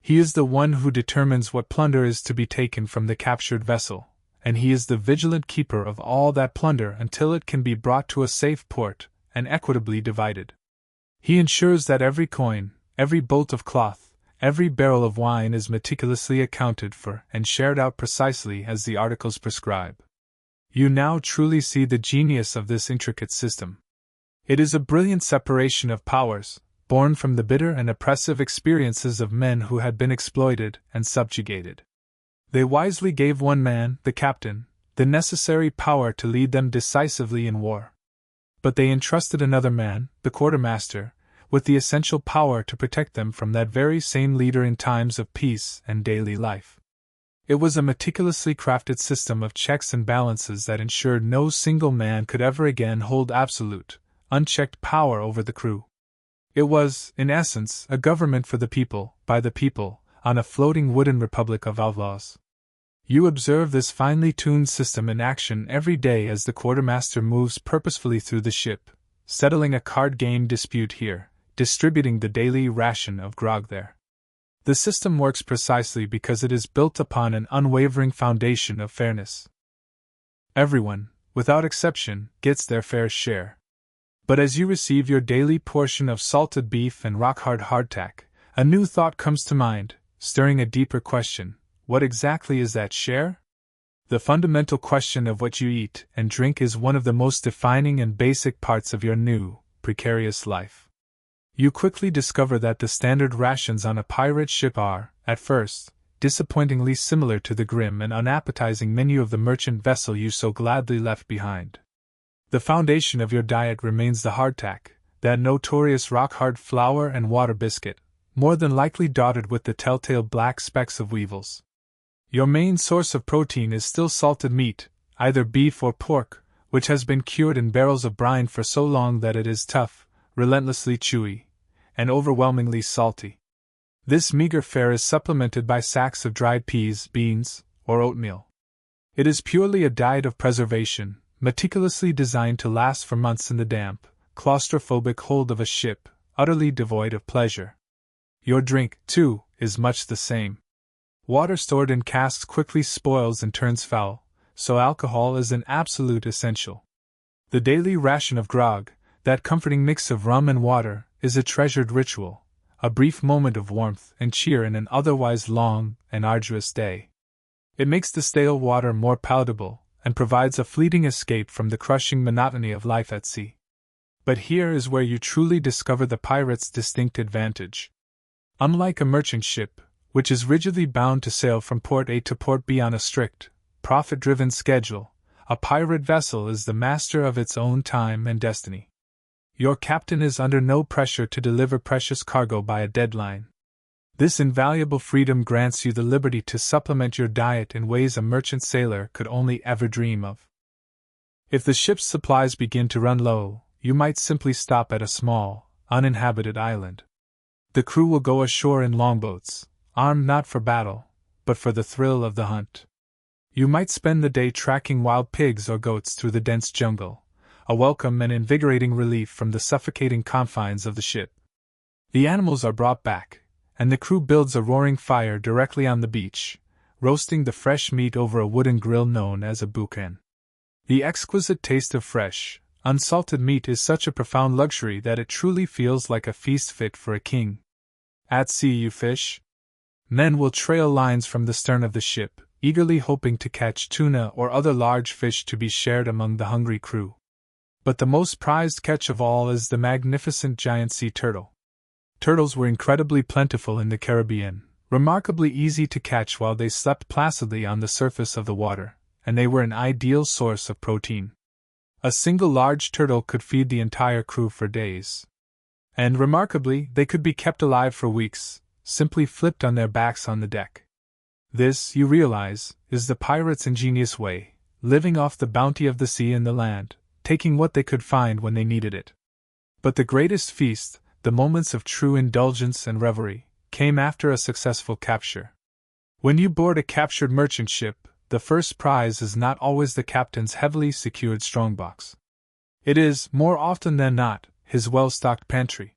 He is the one who determines what plunder is to be taken from the captured vessel, and he is the vigilant keeper of all that plunder until it can be brought to a safe port and equitably divided. He ensures that every coin, every bolt of cloth, every barrel of wine is meticulously accounted for and shared out precisely as the articles prescribe. You now truly see the genius of this intricate system. It is a brilliant separation of powers, born from the bitter and oppressive experiences of men who had been exploited and subjugated. They wisely gave one man, the captain, the necessary power to lead them decisively in war. But they entrusted another man, the quartermaster, with the essential power to protect them from that very same leader in times of peace and daily life. It was a meticulously crafted system of checks and balances that ensured no single man could ever again hold absolute, unchecked power over the crew. It was, in essence, a government for the people, by the people, on a floating wooden republic of outlaws. You observe this finely tuned system in action every day as the quartermaster moves purposefully through the ship, settling a card game dispute here, distributing the daily ration of grog there. The system works precisely because it is built upon an unwavering foundation of fairness. Everyone, without exception, gets their fair share. But as you receive your daily portion of salted beef and rock-hard hardtack, a new thought comes to mind, stirring a deeper question. What exactly is that share? The fundamental question of what you eat and drink is one of the most defining and basic parts of your new, precarious life. You quickly discover that the standard rations on a pirate ship are, at first, disappointingly similar to the grim and unappetizing menu of the merchant vessel you so gladly left behind. The foundation of your diet remains the hardtack, that notorious rock-hard flour and water biscuit, more than likely dotted with the telltale black specks of weevils. Your main source of protein is still salted meat, either beef or pork, which has been cured in barrels of brine for so long that it is tough, relentlessly chewy, and overwhelmingly salty. This meager fare is supplemented by sacks of dried peas, beans, or oatmeal. It is purely a diet of preservation, meticulously designed to last for months in the damp, claustrophobic hold of a ship, utterly devoid of pleasure. Your drink, too, is much the same. Water stored in casks quickly spoils and turns foul, so alcohol is an absolute essential. The daily ration of grog, that comforting mix of rum and water, is a treasured ritual, a brief moment of warmth and cheer in an otherwise long and arduous day. It makes the stale water more palatable, and provides a fleeting escape from the crushing monotony of life at sea. But here is where you truly discover the pirate's distinct advantage. Unlike a merchant ship, which is rigidly bound to sail from port A to port B on a strict, profit-driven schedule, a pirate vessel is the master of its own time and destiny. Your captain is under no pressure to deliver precious cargo by a deadline. This invaluable freedom grants you the liberty to supplement your diet in ways a merchant sailor could only ever dream of. If the ship's supplies begin to run low, you might simply stop at a small, uninhabited island. The crew will go ashore in longboats, armed not for battle, but for the thrill of the hunt. You might spend the day tracking wild pigs or goats through the dense jungle, a welcome and invigorating relief from the suffocating confines of the ship. The animals are brought back, and the crew builds a roaring fire directly on the beach, roasting the fresh meat over a wooden grill known as a boucan. The exquisite taste of fresh, unsalted meat is such a profound luxury that it truly feels like a feast fit for a king. At sea you fish. Men will trail lines from the stern of the ship, eagerly hoping to catch tuna or other large fish to be shared among the hungry crew. But the most prized catch of all is the magnificent giant sea turtle. Turtles were incredibly plentiful in the Caribbean, remarkably easy to catch while they slept placidly on the surface of the water, and they were an ideal source of protein. A single large turtle could feed the entire crew for days. And remarkably, they could be kept alive for weeks, simply flipped on their backs on the deck. This, you realize, is the pirates' ingenious way, living off the bounty of the sea and the land, taking what they could find when they needed it. But the greatest feast, the moments of true indulgence and revelry, came after a successful capture. When you board a captured merchant ship, the first prize is not always the captain's heavily secured strongbox. It is, more often than not, his well-stocked pantry.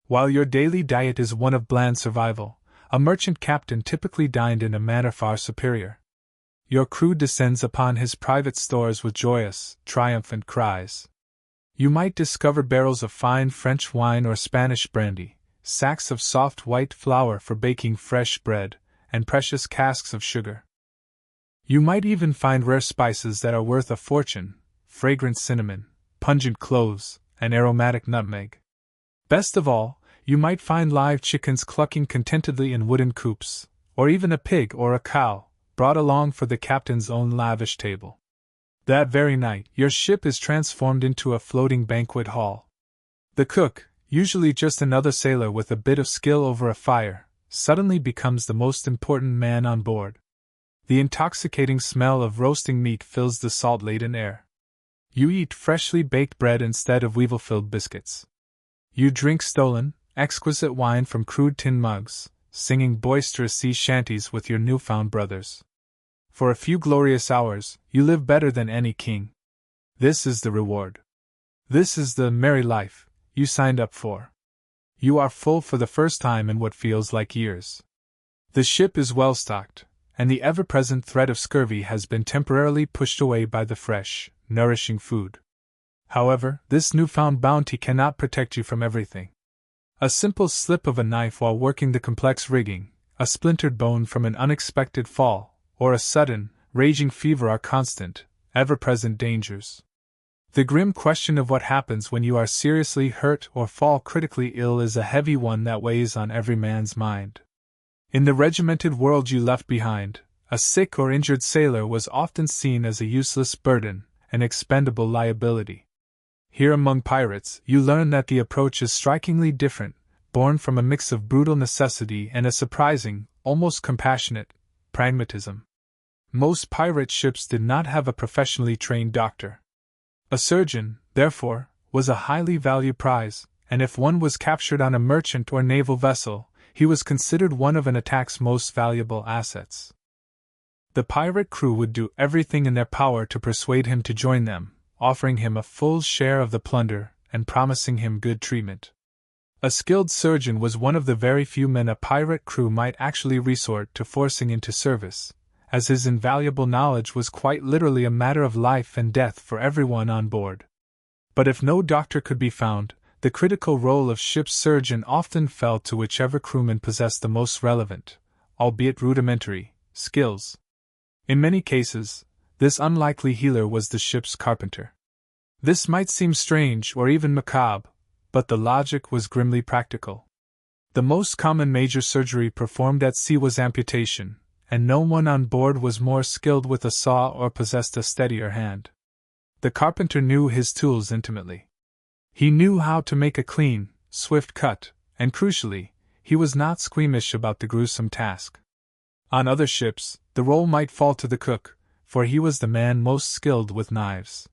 While your daily diet is one of bland survival, a merchant captain typically dined in a manner far superior. Your crew descends upon his private stores with joyous, triumphant cries. You might discover barrels of fine French wine or Spanish brandy, sacks of soft white flour for baking fresh bread, and precious casks of sugar. You might even find rare spices that are worth a fortune, fragrant cinnamon, pungent cloves, and aromatic nutmeg. Best of all, you might find live chickens clucking contentedly in wooden coops, or even a pig or a cow, brought along for the captain's own lavish table. That very night, your ship is transformed into a floating banquet hall. The cook, usually just another sailor with a bit of skill over a fire, suddenly becomes the most important man on board. The intoxicating smell of roasting meat fills the salt-laden air. You eat freshly baked bread instead of weevil-filled biscuits. You drink stolen, exquisite wine from crude tin mugs, singing boisterous sea shanties with your newfound brothers. For a few glorious hours, you live better than any king. This is the reward. This is the merry life you signed up for. You are full for the first time in what feels like years. The ship is well stocked, and the ever-present threat of scurvy has been temporarily pushed away by the fresh, nourishing food. However, this newfound bounty cannot protect you from everything. A simple slip of a knife while working the complex rigging, a splintered bone from an unexpected fall, or a sudden, raging fever are constant, ever-present dangers. The grim question of what happens when you are seriously hurt or fall critically ill is a heavy one that weighs on every man's mind. In the regimented world you left behind, a sick or injured sailor was often seen as a useless burden, an expendable liability. Here among pirates, you learn that the approach is strikingly different, born from a mix of brutal necessity and a surprising, almost compassionate, pragmatism. Most pirate ships did not have a professionally trained doctor. A surgeon, therefore, was a highly valued prize, and if one was captured on a merchant or naval vessel, he was considered one of an attack's most valuable assets. The pirate crew would do everything in their power to persuade him to join them, offering him a full share of the plunder and promising him good treatment. A skilled surgeon was one of the very few men a pirate crew might actually resort to forcing into service, as his invaluable knowledge was quite literally a matter of life and death for everyone on board. But if no doctor could be found, the critical role of ship's surgeon often fell to whichever crewman possessed the most relevant, albeit rudimentary, skills. In many cases, this unlikely healer was the ship's carpenter. This might seem strange or even macabre, but the logic was grimly practical. The most common major surgery performed at sea was amputation, and no one on board was more skilled with a saw or possessed a steadier hand. The carpenter knew his tools intimately. He knew how to make a clean, swift cut, and crucially, he was not squeamish about the gruesome task. On other ships, the role might fall to the cook, for he was the man most skilled with knives.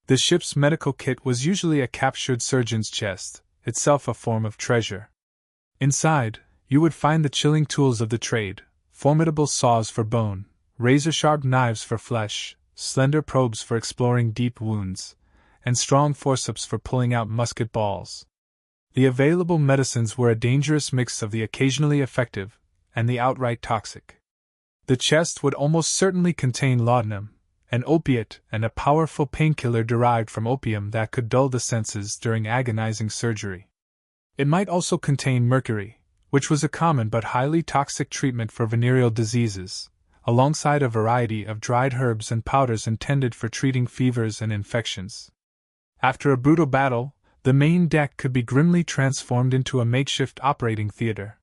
The ship's medical kit was usually a captured surgeon's chest, itself a form of treasure. Inside, you would find the chilling tools of the trade, formidable saws for bone, razor-sharp knives for flesh, slender probes for exploring deep wounds, and strong forceps for pulling out musket balls. The available medicines were a dangerous mix of the occasionally effective and the outright toxic. The chest would almost certainly contain laudanum, an opiate and a powerful painkiller derived from opium that could dull the senses during agonizing surgery. It might also contain mercury, which was a common but highly toxic treatment for venereal diseases, alongside a variety of dried herbs and powders intended for treating fevers and infections. After a brutal battle, the main deck could be grimly transformed into a makeshift operating theater.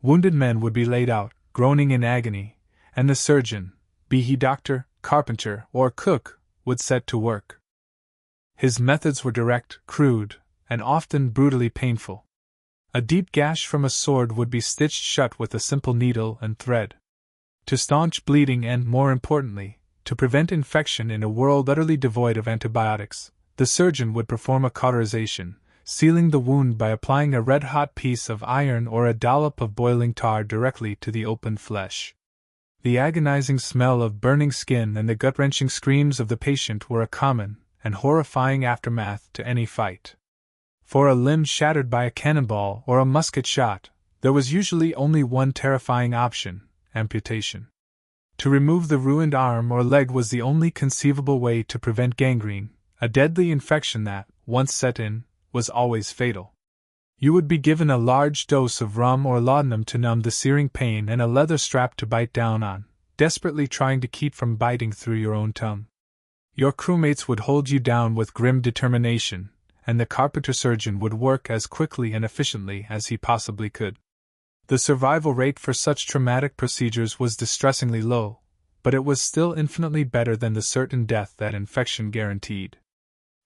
Wounded men would be laid out, groaning in agony, and the surgeon, be he doctor, carpenter, or cook, would set to work. His methods were direct, crude, and often brutally painful. A deep gash from a sword would be stitched shut with a simple needle and thread. To staunch bleeding and, more importantly, to prevent infection in a world utterly devoid of antibiotics, the surgeon would perform a cauterization, sealing the wound by applying a red-hot piece of iron or a dollop of boiling tar directly to the opened flesh. The agonizing smell of burning skin and the gut-wrenching screams of the patient were a common and horrifying aftermath to any fight. For a limb shattered by a cannonball or a musket shot, there was usually only one terrifying option: amputation. To remove the ruined arm or leg was the only conceivable way to prevent gangrene, a deadly infection that, once set in, was always fatal. You would be given a large dose of rum or laudanum to numb the searing pain and a leather strap to bite down on, desperately trying to keep from biting through your own tongue. Your crewmates would hold you down with grim determination, and the carpenter surgeon would work as quickly and efficiently as he possibly could. The survival rate for such traumatic procedures was distressingly low, but it was still infinitely better than the certain death that infection guaranteed.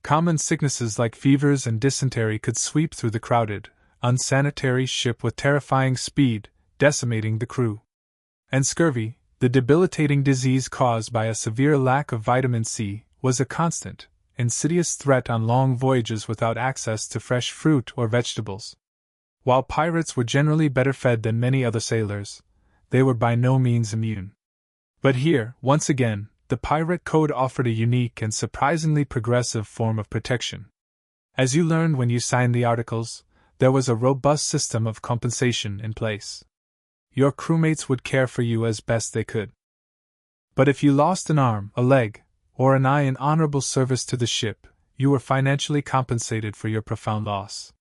Common sicknesses like fevers and dysentery could sweep through the crowded, unsanitary ship with terrifying speed, decimating the crew. And scurvy, the debilitating disease caused by a severe lack of vitamin C, was a constant, insidious threat on long voyages without access to fresh fruit or vegetables. While pirates were generally better fed than many other sailors, they were by no means immune. But here, once again, the pirate code offered a unique and surprisingly progressive form of protection. As you learned when you signed the articles, there was a robust system of compensation in place. Your crewmates would care for you as best they could. But if you lost an arm, a leg, or an eye in honorable service to the ship, you were financially compensated for your profound loss.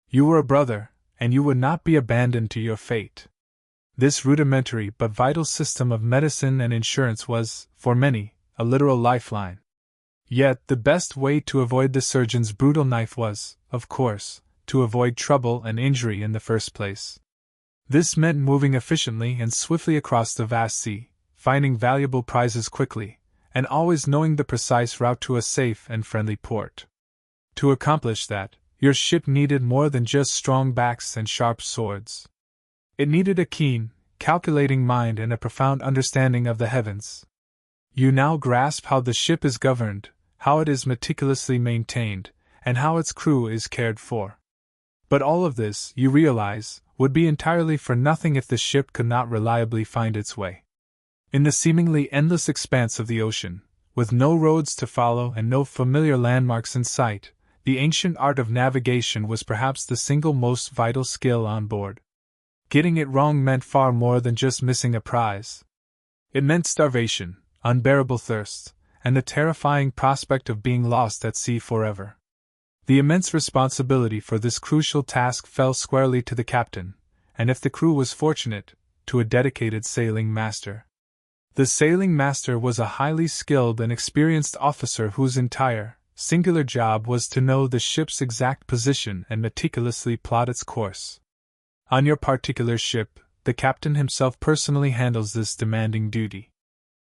You were a brother, and you would not be abandoned to your fate. This rudimentary but vital system of medicine and insurance was, for many, a literal lifeline. Yet the best way to avoid the surgeon's brutal knife was, of course, to avoid trouble and injury in the first place. This meant moving efficiently and swiftly across the vast sea, finding valuable prizes quickly, and always knowing the precise route to a safe and friendly port. To accomplish that, your ship needed more than just strong backs and sharp swords. It needed a keen, calculating mind and a profound understanding of the heavens. You now grasp how the ship is governed, how it is meticulously maintained, and how its crew is cared for. But all of this, you realize, would be entirely for nothing if the ship could not reliably find its way. In the seemingly endless expanse of the ocean, with no roads to follow and no familiar landmarks in sight, the ancient art of navigation was perhaps the single most vital skill on board. Getting it wrong meant far more than just missing a prize. It meant starvation, unbearable thirst, and the terrifying prospect of being lost at sea forever. The immense responsibility for this crucial task fell squarely to the captain, and if the crew was fortunate, to a dedicated sailing master. The sailing master was a highly skilled and experienced officer whose entire, singular job was to know the ship's exact position and meticulously plot its course. On your particular ship, the captain himself personally handles this demanding duty.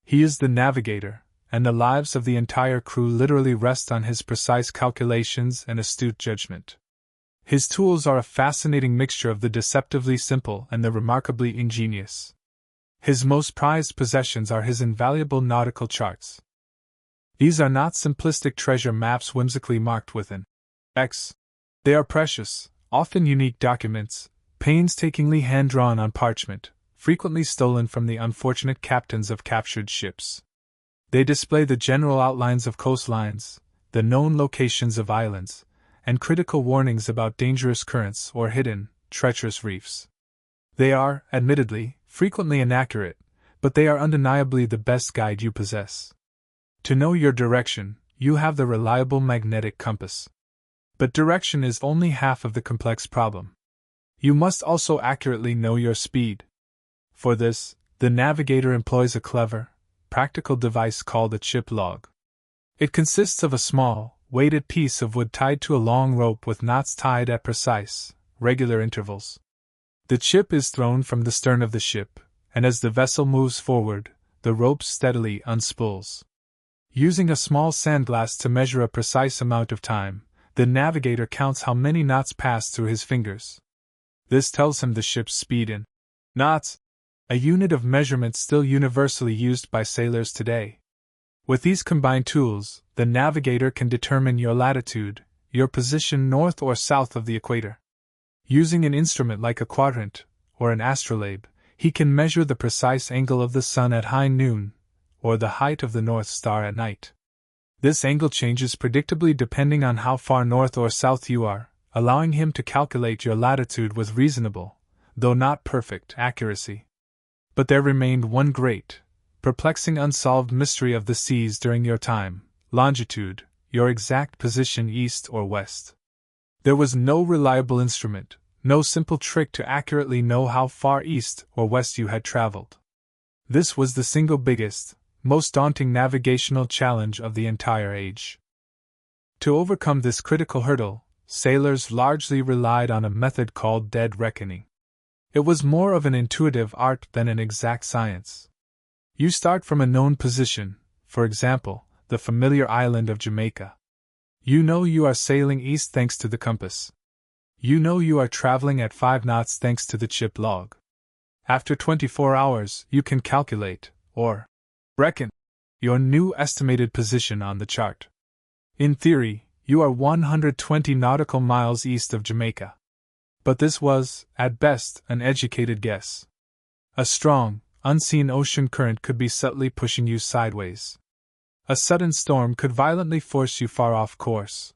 He is the navigator, and the lives of the entire crew literally rest on his precise calculations and astute judgment. His tools are a fascinating mixture of the deceptively simple and the remarkably ingenious. His most prized possessions are his invaluable nautical charts. These are not simplistic treasure maps whimsically marked with an X. They are precious, often unique documents, painstakingly hand-drawn on parchment, frequently stolen from the unfortunate captains of captured ships. They display the general outlines of coastlines, the known locations of islands, and critical warnings about dangerous currents or hidden, treacherous reefs. They are, admittedly, frequently inaccurate, but they are undeniably the best guide you possess. To know your direction, you have the reliable magnetic compass. But direction is only half of the complex problem. You must also accurately know your speed. For this, the navigator employs a clever, practical device called a chip log. It consists of a small, weighted piece of wood tied to a long rope with knots tied at precise, regular intervals. The chip is thrown from the stern of the ship, and as the vessel moves forward, the rope steadily unspools. Using a small sandglass to measure a precise amount of time, the navigator counts how many knots pass through his fingers. This tells him the ship's speed in knots, a unit of measurement still universally used by sailors today. With these combined tools, the navigator can determine your latitude, your position north or south of the equator. Using an instrument like a quadrant, or an astrolabe, He can measure the precise angle of the sun at high noon, or the height of the North Star at night. This angle changes predictably depending on how far north or south you are, allowing him to calculate your latitude with reasonable, though not perfect, accuracy. But there remained one great, perplexing unsolved mystery of the seas during your time: longitude, your exact position east or west. There was no reliable instrument, no simple trick to accurately know how far east or west you had traveled. This was the single biggest, most daunting navigational challenge of the entire age. To overcome this critical hurdle, sailors largely relied on a method called dead reckoning. It was more of an intuitive art than an exact science. You start from a known position, for example, the familiar island of Jamaica. You know you are sailing east thanks to the compass. You know you are traveling at 5 knots thanks to the chip log. After 24 hours, you can calculate, or reckon, your new estimated position on the chart. In theory, you are 120 nautical miles east of Jamaica. But this was, at best, an educated guess. A strong, unseen ocean current could be subtly pushing you sideways. A sudden storm could violently force you far off course.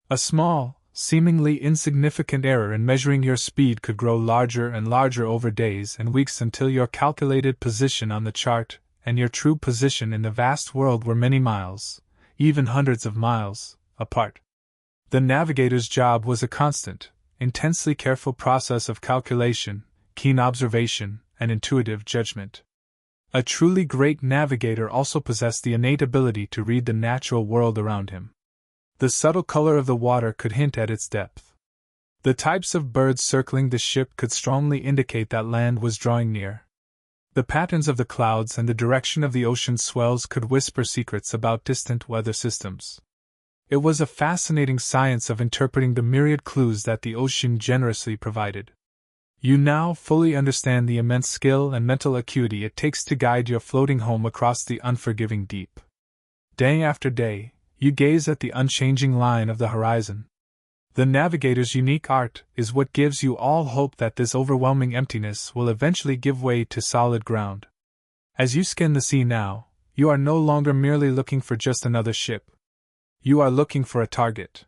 A small, seemingly insignificant error in measuring your speed could grow larger and larger over days and weeks until your calculated position on the chart and your true position in the vast world were many miles, even hundreds of miles, apart. The navigator's job was a constant, intensely careful process of calculation, keen observation, and intuitive judgment. A truly great navigator also possessed the innate ability to read the natural world around him. The subtle color of the water could hint at its depth. The types of birds circling the ship could strongly indicate that land was drawing near. The patterns of the clouds and the direction of the ocean swells could whisper secrets about distant weather systems. It was a fascinating science of interpreting the myriad clues that the ocean generously provided. You now fully understand the immense skill and mental acuity it takes to guide your floating home across the unforgiving deep. Day after day, you gaze at the unchanging line of the horizon. The navigator's unique art is what gives you all hope that this overwhelming emptiness will eventually give way to solid ground. As you scan the sea now, you are no longer merely looking for just another ship. You are looking for a target.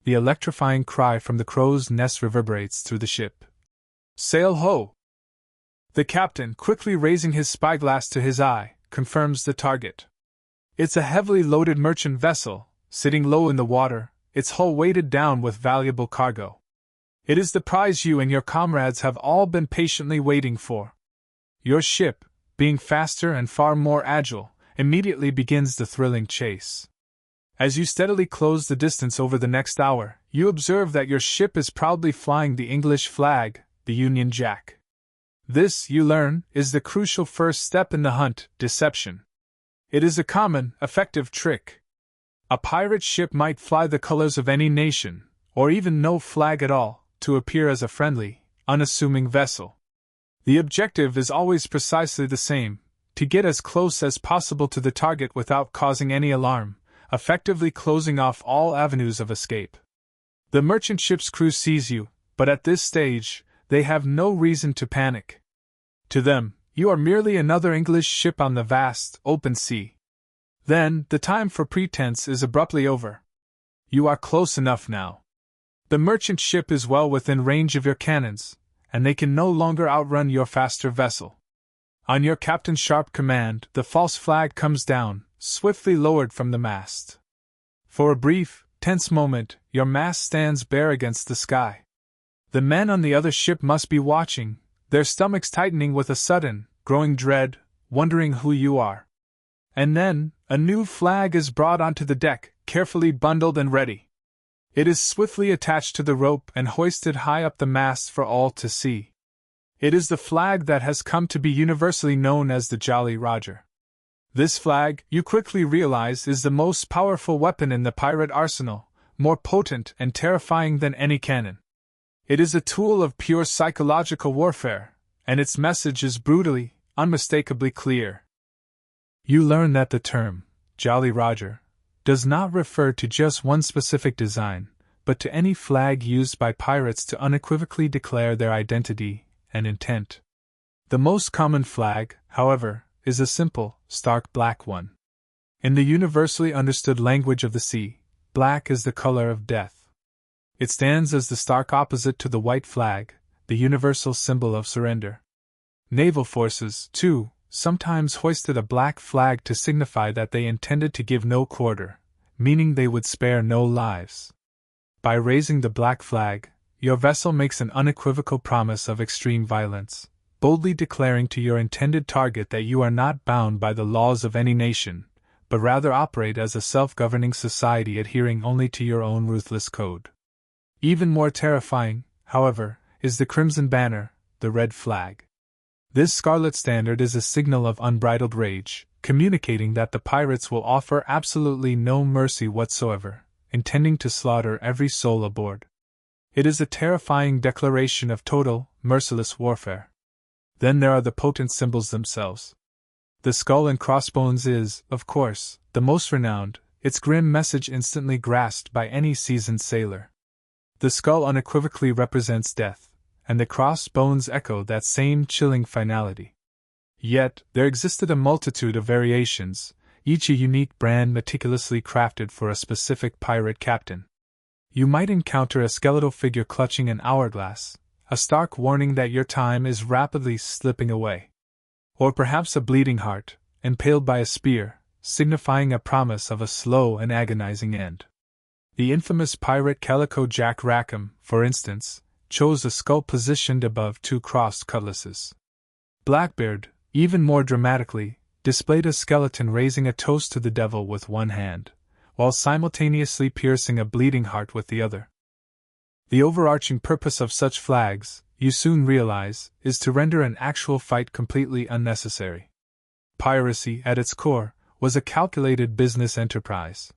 The electrifying cry from the crow's nest reverberates through the ship. Sail ho! The captain, quickly raising his spyglass to his eye, confirms the target. It's a heavily loaded merchant vessel, sitting low in the water, its hull weighted down with valuable cargo. It is the prize you and your comrades have all been patiently waiting for. Your ship, being faster and far more agile, immediately begins the thrilling chase. As you steadily close the distance over the next hour, you observe that your ship is proudly flying the English flag, the Union Jack. This, you learn, is the crucial first step in the hunt: deception. It is a common, effective trick. A pirate ship might fly the colors of any nation, or even no flag at all, to appear as a friendly, unassuming vessel. The objective is always precisely the same: to get as close as possible to the target without causing any alarm, effectively closing off all avenues of escape. The merchant ship's crew sees you, but at this stage, they have no reason to panic. To them, you are merely another English ship on the vast, open sea. Then, the time for pretense is abruptly over. You are close enough now. The merchant ship is well within range of your cannons, and they can no longer outrun your faster vessel. On your captain's sharp command, the false flag comes down, swiftly lowered from the mast. For a brief, tense moment, your mast stands bare against the sky. The men on the other ship must be watching, their stomachs tightening with a sudden, growing dread, wondering who you are. And then, a new flag is brought onto the deck, carefully bundled and ready. It is swiftly attached to the rope and hoisted high up the mast for all to see. It is the flag that has come to be universally known as the Jolly Roger. This flag, you quickly realize, is the most powerful weapon in the pirate arsenal, more potent and terrifying than any cannon. It is a tool of pure psychological warfare, and its message is brutally, unmistakably clear. You learn that the term, Jolly Roger, does not refer to just one specific design, but to any flag used by pirates to unequivocally declare their identity and intent. The most common flag, however, is a simple, stark black one. In the universally understood language of the sea, black is the color of death. It stands as the stark opposite to the white flag, the universal symbol of surrender. Naval forces, too, sometimes hoisted a black flag to signify that they intended to give no quarter, meaning they would spare no lives. By raising the black flag, your vessel makes an unequivocal promise of extreme violence, boldly declaring to your intended target that you are not bound by the laws of any nation, but rather operate as a self-governing society adhering only to your own ruthless code. Even more terrifying, however, is the crimson banner, the red flag. This scarlet standard is a signal of unbridled rage, communicating that the pirates will offer absolutely no mercy whatsoever, intending to slaughter every soul aboard. It is a terrifying declaration of total, merciless warfare. Then there are the potent symbols themselves. The skull and crossbones is, of course, the most renowned, its grim message instantly grasped by any seasoned sailor. The skull unequivocally represents death, and the crossbones echo that same chilling finality. Yet, there existed a multitude of variations, each a unique brand meticulously crafted for a specific pirate captain. You might encounter a skeletal figure clutching an hourglass, a stark warning that your time is rapidly slipping away. Or perhaps a bleeding heart, impaled by a spear, signifying a promise of a slow and agonizing end. The infamous pirate Calico Jack Rackham, for instance, chose a skull positioned above two crossed cutlasses. Blackbeard, even more dramatically, displayed a skeleton raising a toast to the devil with one hand, while simultaneously piercing a bleeding heart with the other. The overarching purpose of such flags, you soon realize, is to render an actual fight completely unnecessary. Piracy, at its core, was a calculated business enterprise.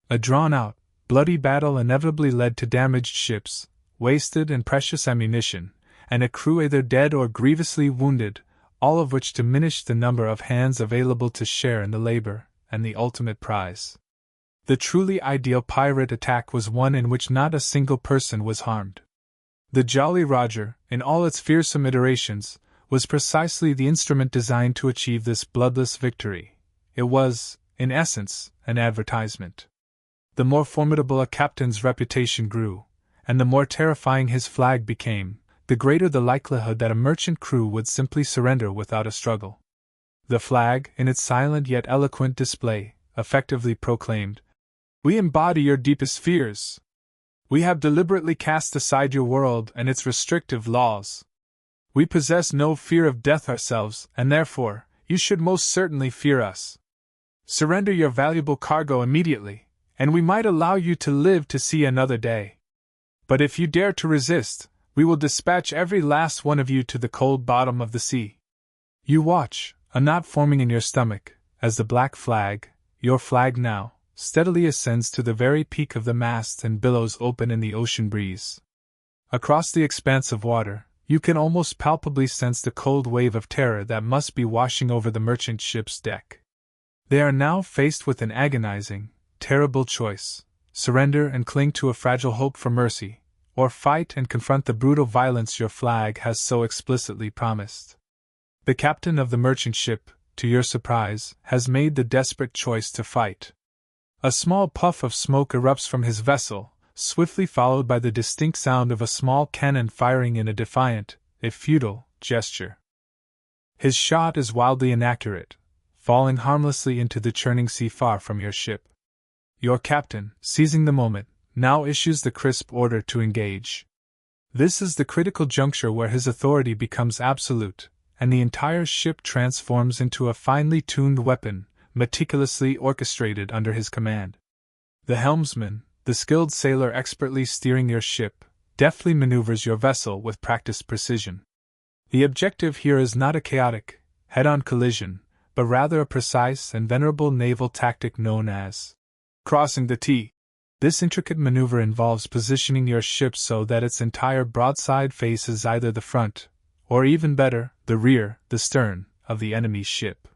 A drawn-out, bloody battle inevitably led to damaged ships, wasted and precious ammunition, and a crew either dead or grievously wounded, all of which diminished the number of hands available to share in the labor and the ultimate prize. The truly ideal pirate attack was one in which not a single person was harmed. The Jolly Roger, in all its fearsome iterations, was precisely the instrument designed to achieve this bloodless victory. It was, in essence, an advertisement. The more formidable a captain's reputation grew, and the more terrifying his flag became, the greater the likelihood that a merchant crew would simply surrender without a struggle. The flag, in its silent yet eloquent display, effectively proclaimed, "We embody your deepest fears. We have deliberately cast aside your world and its restrictive laws. We possess no fear of death ourselves, and therefore, you should most certainly fear us. Surrender your valuable cargo immediately, and we might allow you to live to see another day. But if you dare to resist, we will dispatch every last one of you to the cold bottom of the sea." You watch, a knot forming in your stomach, as the black flag, your flag now, steadily ascends to the very peak of the mast and billows open in the ocean breeze. Across the expanse of water, you can almost palpably sense the cold wave of terror that must be washing over the merchant ship's deck. They are now faced with an agonizing, terrible choice: surrender and cling to a fragile hope for mercy, or fight and confront the brutal violence your flag has so explicitly promised. The captain of the merchant ship, to your surprise, has made the desperate choice to fight. A small puff of smoke erupts from his vessel, swiftly followed by the distinct sound of a small cannon firing in a defiant, if futile, gesture. His shot is wildly inaccurate, falling harmlessly into the churning sea far from your ship. Your captain, seizing the moment, now issues the crisp order to engage. This is the critical juncture where his authority becomes absolute, and the entire ship transforms into a finely tuned weapon, meticulously orchestrated under his command. The helmsman, the skilled sailor expertly steering your ship, deftly maneuvers your vessel with practiced precision. The objective here is not a chaotic, head-on collision, but rather a precise and venerable naval tactic known as crossing the T. This intricate maneuver involves positioning your ship so that its entire broadside faces either the front, or even better, the rear, the stern, of the enemy's ship.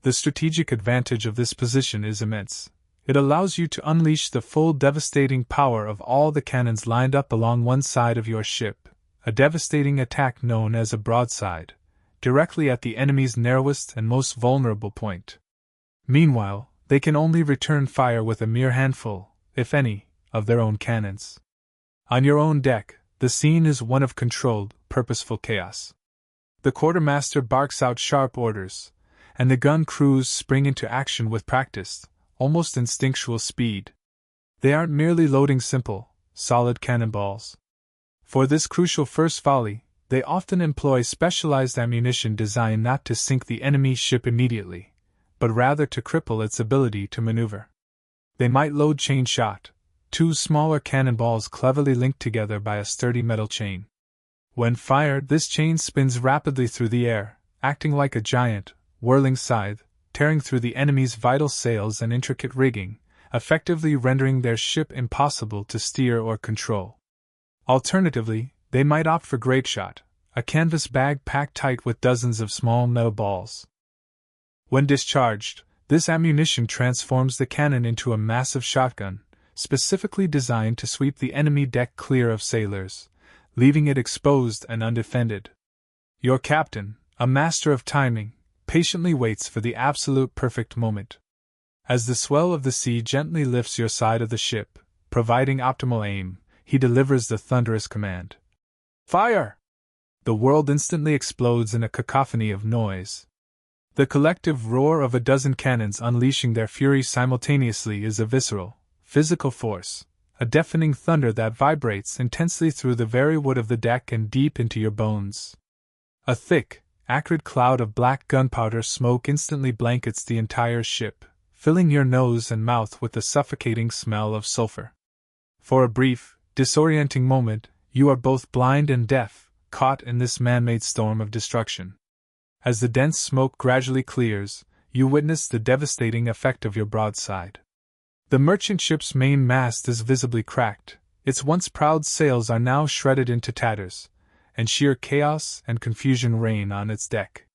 The strategic advantage of this position is immense. It allows you to unleash the full devastating power of all the cannons lined up along one side of your ship, a devastating attack known as a broadside, directly at the enemy's narrowest and most vulnerable point. Meanwhile, they can only return fire with a mere handful, if any, of their own cannons. On your own deck, the scene is one of controlled, purposeful chaos. The quartermaster barks out sharp orders, and the gun crews spring into action with practiced, almost instinctual speed. They aren't merely loading simple, solid cannonballs. For this crucial first volley, they often employ specialized ammunition designed not to sink the enemy ship immediately, but rather to cripple its ability to maneuver. They might load chain shot, two smaller cannonballs cleverly linked together by a sturdy metal chain. When fired, this chain spins rapidly through the air, acting like a giant, whirling scythe, tearing through the enemy's vital sails and intricate rigging, effectively rendering their ship impossible to steer or control. Alternatively, they might opt for grapeshot, a canvas bag packed tight with dozens of small metal balls. When discharged, this ammunition transforms the cannon into a massive shotgun, specifically designed to sweep the enemy deck clear of sailors, leaving it exposed and undefended. Your captain, a master of timing, patiently waits for the absolute perfect moment. As the swell of the sea gently lifts your side of the ship, providing optimal aim, he delivers the thunderous command. Fire! The world instantly explodes in a cacophony of noise. The collective roar of a dozen cannons unleashing their fury simultaneously is a visceral, physical force, a deafening thunder that vibrates intensely through the very wood of the deck and deep into your bones. A thick, acrid cloud of black gunpowder smoke instantly blankets the entire ship, filling your nose and mouth with the suffocating smell of sulfur. For a brief, disorienting moment, you are both blind and deaf, caught in this man-made storm of destruction. As the dense smoke gradually clears, you witness the devastating effect of your broadside. The merchant ship's main mast is visibly cracked, its once proud sails are now shredded into tatters, and sheer chaos and confusion reign on its deck.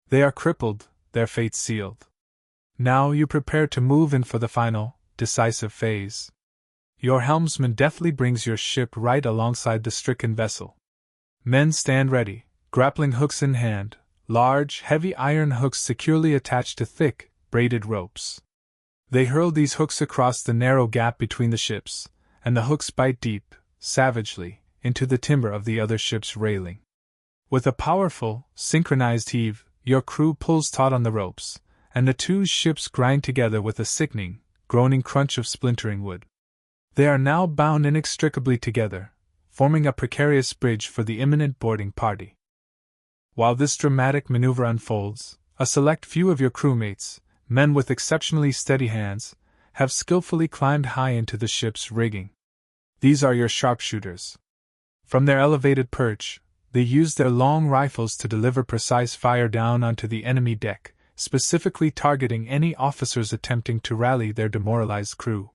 They are crippled, their fate sealed. Now you prepare to move in for the final, decisive phase. Your helmsman deftly brings your ship right alongside the stricken vessel. Men stand ready, grappling hooks in hand, large, heavy iron hooks securely attached to thick, braided ropes. They hurl these hooks across the narrow gap between the ships, and the hooks bite deep, savagely, into the timber of the other ship's railing. With a powerful, synchronized heave, your crew pulls taut on the ropes, and the two ships grind together with a sickening, groaning crunch of splintering wood. They are now bound inextricably together, forming a precarious bridge for the imminent boarding party. While this dramatic maneuver unfolds, a select few of your crewmates, men with exceptionally steady hands, have skillfully climbed high into the ship's rigging. These are your sharpshooters. From their elevated perch, they use their long rifles to deliver precise fire down onto the enemy deck, specifically targeting any officers attempting to rally their demoralized crew.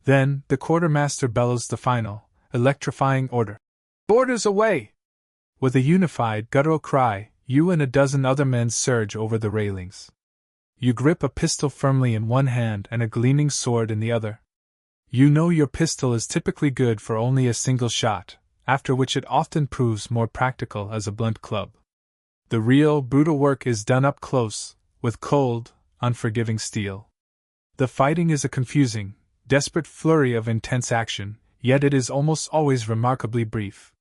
Then, the quartermaster bellows the final, electrifying order. Boarders away! With a unified, guttural cry, you and a dozen other men surge over the railings. You grip a pistol firmly in one hand and a gleaming sword in the other. You know your pistol is typically good for only a single shot, after which it often proves more practical as a blunt club. The real, brutal work is done up close, with cold, unforgiving steel. The fighting is a confusing, desperate flurry of intense action, yet it is almost always remarkably brief.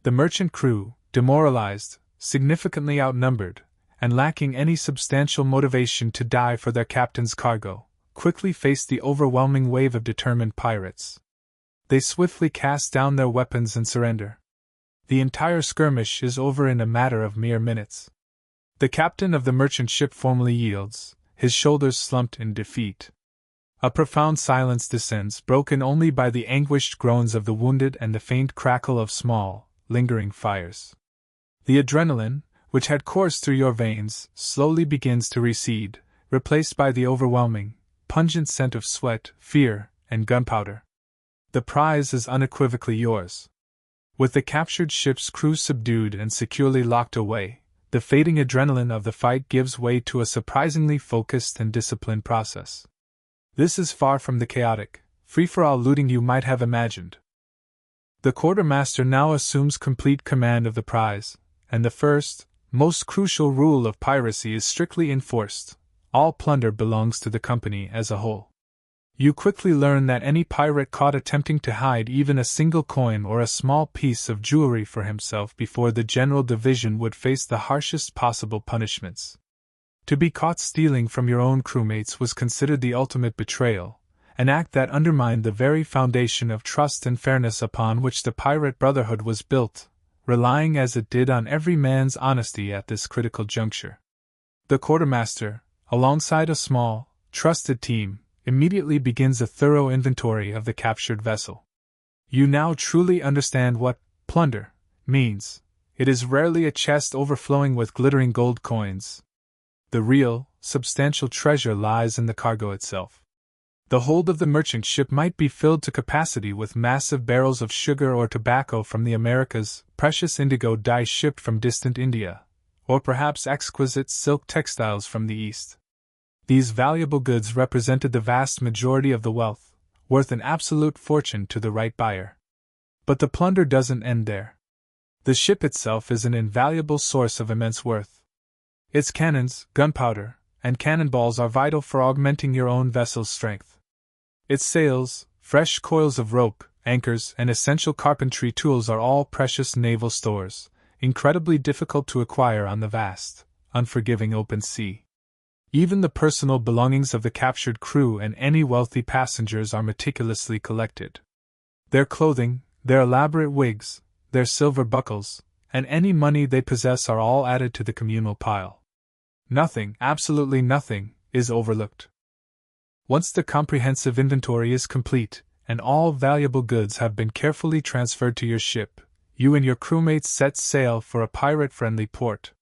The merchant crew, demoralized, significantly outnumbered, and lacking any substantial motivation to die for their captain's cargo, quickly face the overwhelming wave of determined pirates. They swiftly cast down their weapons and surrender. The entire skirmish is over in a matter of mere minutes. The captain of the merchant ship formally yields, his shoulders slumped in defeat. A profound silence descends, broken only by the anguished groans of the wounded and the faint crackle of small, lingering fires. The adrenaline, which had coursed through your veins, slowly begins to recede, replaced by the overwhelming, pungent scent of sweat, fear, and gunpowder. The prize is unequivocally yours. With the captured ship's crew subdued and securely locked away, the fading adrenaline of the fight gives way to a surprisingly focused and disciplined process. This is far from the chaotic, free-for-all looting you might have imagined. The quartermaster now assumes complete command of the prize, and the first, most crucial rule of piracy is strictly enforced: all plunder belongs to the company as a whole. You quickly learn that any pirate caught attempting to hide even a single coin or a small piece of jewelry for himself before the general division would face the harshest possible punishments. To be caught stealing from your own crewmates was considered the ultimate betrayal, an act that undermined the very foundation of trust and fairness upon which the pirate brotherhood was built, relying as it did on every man's honesty at this critical juncture. The quartermaster, alongside a small, trusted team, immediately begins a thorough inventory of the captured vessel. You now truly understand what plunder means. It is rarely a chest overflowing with glittering gold coins. The real, substantial treasure lies in the cargo itself. The hold of the merchant ship might be filled to capacity with massive barrels of sugar or tobacco from the Americas, precious indigo dye shipped from distant India, or perhaps exquisite silk textiles from the East. These valuable goods represented the vast majority of the wealth, worth an absolute fortune to the right buyer. But the plunder doesn't end there. The ship itself is an invaluable source of immense worth. Its cannons, gunpowder, and cannonballs are vital for augmenting your own vessel's strength. Its sails, fresh coils of rope, anchors, and essential carpentry tools are all precious naval stores, incredibly difficult to acquire on the vast, unforgiving open sea. Even the personal belongings of the captured crew and any wealthy passengers are meticulously collected. Their clothing, their elaborate wigs, their silver buckles, and any money they possess are all added to the communal pile. Nothing, absolutely nothing, is overlooked. Once the comprehensive inventory is complete, and all valuable goods have been carefully transferred to your ship, you and your crewmates set sail for a pirate-friendly port.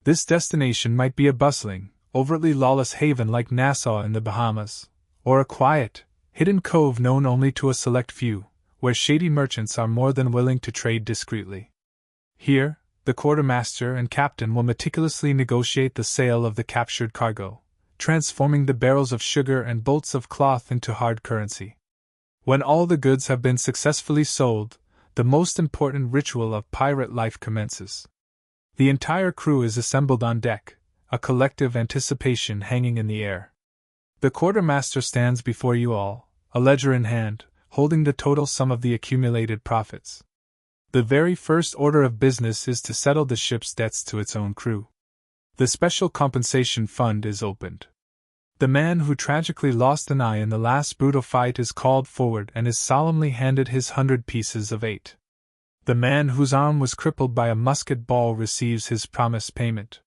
This destination might be a bustling, overtly lawless haven like Nassau in the Bahamas, or a quiet, hidden cove known only to a select few, where shady merchants are more than willing to trade discreetly. Here, the quartermaster and captain will meticulously negotiate the sale of the captured cargo, transforming the barrels of sugar and bolts of cloth into hard currency. When all the goods have been successfully sold, the most important ritual of pirate life commences. The entire crew is assembled on deck, a collective anticipation hanging in the air. The quartermaster stands before you all, a ledger in hand, holding the total sum of the accumulated profits. The very first order of business is to settle the ship's debts to its own crew. The special compensation fund is opened. The man who tragically lost an eye in the last brutal fight is called forward and is solemnly handed his 100 pieces of 8. The man whose arm was crippled by a musket ball receives his promised payment.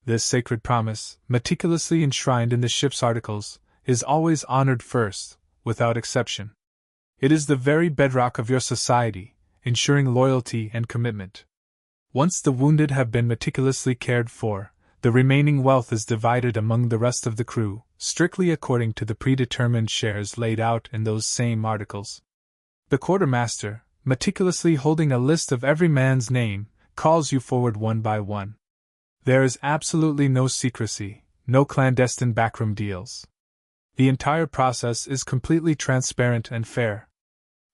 This sacred promise, meticulously enshrined in the ship's articles, is always honored first, without exception. It is the very bedrock of your society, ensuring loyalty and commitment. Once the wounded have been meticulously cared for, the remaining wealth is divided among the rest of the crew, strictly according to the predetermined shares laid out in those same articles. The quartermaster, meticulously holding a list of every man's name, calls you forward one by one. There is absolutely no secrecy, no clandestine backroom deals. The entire process is completely transparent and fair.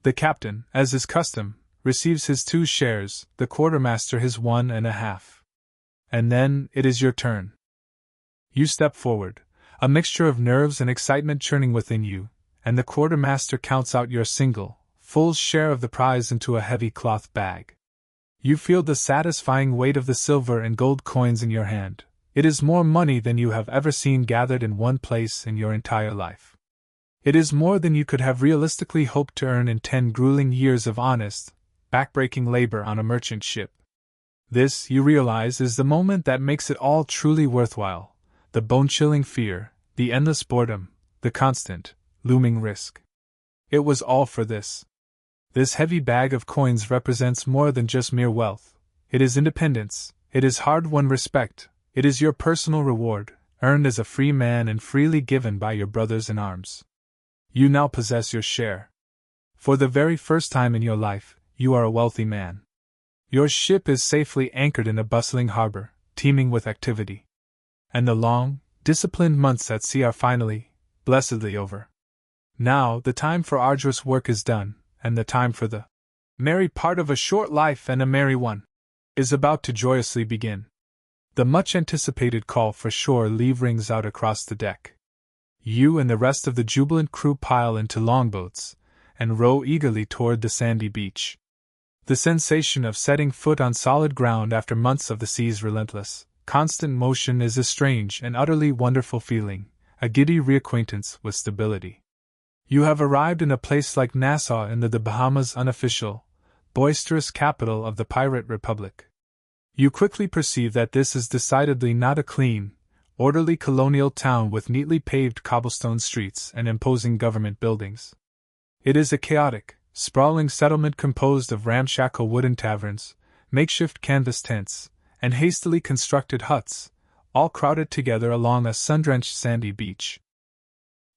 The captain, as is custom, receives his 2 shares, the quartermaster his 1.5. And then it is your turn. You step forward, a mixture of nerves and excitement churning within you, and the quartermaster counts out your single, full share of the prize into a heavy cloth bag. You feel the satisfying weight of the silver and gold coins in your hand. It is more money than you have ever seen gathered in one place in your entire life. It is more than you could have realistically hoped to earn in 10 grueling years of honest, backbreaking labor on a merchant ship. This, you realize, is the moment that makes it all truly worthwhile: the bone-chilling fear, the endless boredom, the constant, looming risk. It was all for this. This heavy bag of coins represents more than just mere wealth. It is independence, it is hard-won respect, it is your personal reward, earned as a free man and freely given by your brothers in arms. You now possess your share. For the very first time in your life, you are a wealthy man. Your ship is safely anchored in a bustling harbor, teeming with activity. And the long, disciplined months at sea are finally, blessedly over. Now the time for arduous work is done, and the time for the merry part of a short life and a merry one is about to joyously begin. The much-anticipated call for shore leave rings out across the deck. You and the rest of the jubilant crew pile into longboats and row eagerly toward the sandy beach. The sensation of setting foot on solid ground after months of the sea's relentless, constant motion is a strange and utterly wonderful feeling, a giddy reacquaintance with stability. You have arrived in a place like Nassau in the Bahamas' unofficial, boisterous capital of the pirate republic. You quickly perceive that this is decidedly not a clean, orderly colonial town with neatly paved cobblestone streets and imposing government buildings. It is a chaotic, sprawling settlement composed of ramshackle wooden taverns, makeshift canvas tents, and hastily constructed huts, all crowded together along a sun-drenched sandy beach.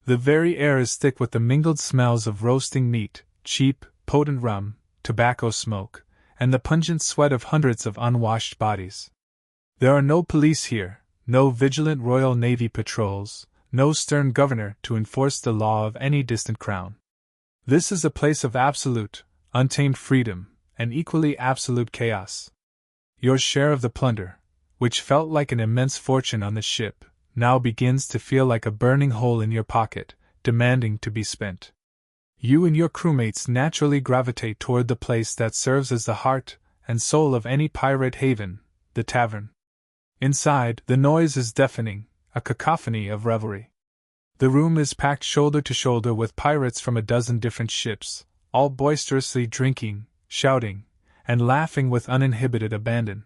The very air is thick with the mingled smells of roasting meat, cheap, potent rum, tobacco smoke, and the pungent sweat of hundreds of unwashed bodies. There are no police here, no vigilant Royal Navy patrols, no stern governor to enforce the law of any distant crown. This is a place of absolute, untamed freedom, and equally absolute chaos. Your share of the plunder, which felt like an immense fortune on the ship, now begins to feel like a burning hole in your pocket, demanding to be spent. You and your crewmates naturally gravitate toward the place that serves as the heart and soul of any pirate haven, the tavern. Inside, the noise is deafening, a cacophony of revelry. The room is packed shoulder to shoulder with pirates from a dozen different ships, all boisterously drinking, shouting, and laughing with uninhibited abandon.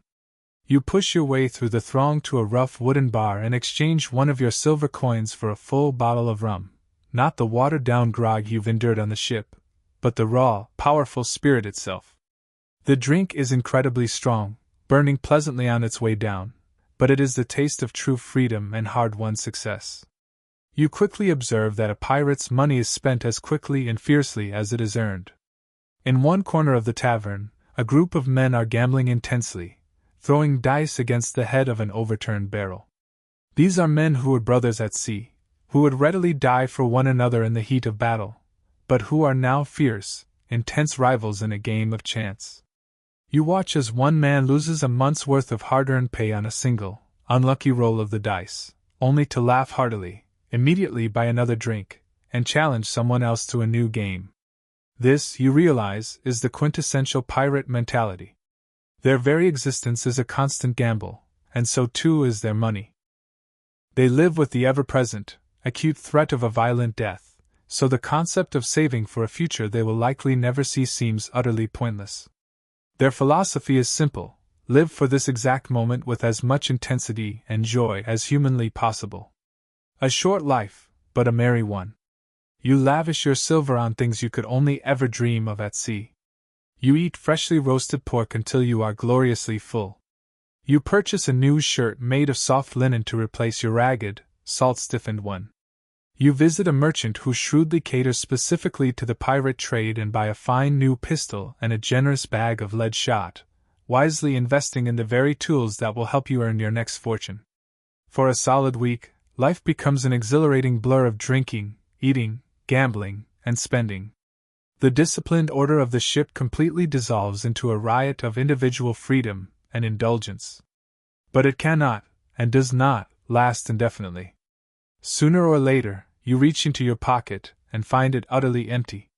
You push your way through the throng to a rough wooden bar and exchange one of your silver coins for a full bottle of rum, not the watered-down grog you've endured on the ship, but the raw, powerful spirit itself. The drink is incredibly strong, burning pleasantly on its way down, but it is the taste of true freedom and hard-won success. You quickly observe that a pirate's money is spent as quickly and fiercely as it is earned. In one corner of the tavern, a group of men are gambling intensely, throwing dice against the head of an overturned barrel. These are men who were brothers at sea, who would readily die for one another in the heat of battle, but who are now fierce, intense rivals in a game of chance. You watch as one man loses a month's worth of hard-earned pay on a single, unlucky roll of the dice, only to laugh heartily, immediately buy another drink, and challenge someone else to a new game. This, you realize, is the quintessential pirate mentality. Their very existence is a constant gamble, and so too is their money. They live with the ever-present, acute threat of a violent death, so the concept of saving for a future they will likely never see seems utterly pointless. Their philosophy is simple: live for this exact moment with as much intensity and joy as humanly possible. A short life, but a merry one. You lavish your silver on things you could only ever dream of at sea. You eat freshly roasted pork until you are gloriously full. You purchase a new shirt made of soft linen to replace your ragged, salt-stiffened one. You visit a merchant who shrewdly caters specifically to the pirate trade and buy a fine new pistol and a generous bag of lead shot, wisely investing in the very tools that will help you earn your next fortune. For a solid week, life becomes an exhilarating blur of drinking, eating, gambling, and spending. The disciplined order of the ship completely dissolves into a riot of individual freedom and indulgence. But it cannot, and does not, last indefinitely. Sooner or later, you reach into your pocket and find it utterly empty.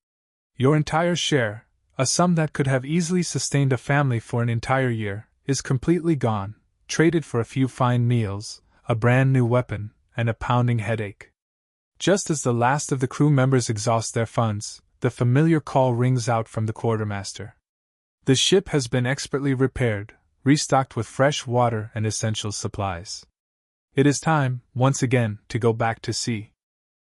Your entire share, a sum that could have easily sustained a family for an entire year, is completely gone, traded for a few fine meals, a brand new weapon, and a pounding headache. Just as the last of the crew members exhaust their funds, the familiar call rings out from the quartermaster. The ship has been expertly repaired, restocked with fresh water and essential supplies. It is time, once again, to go back to sea.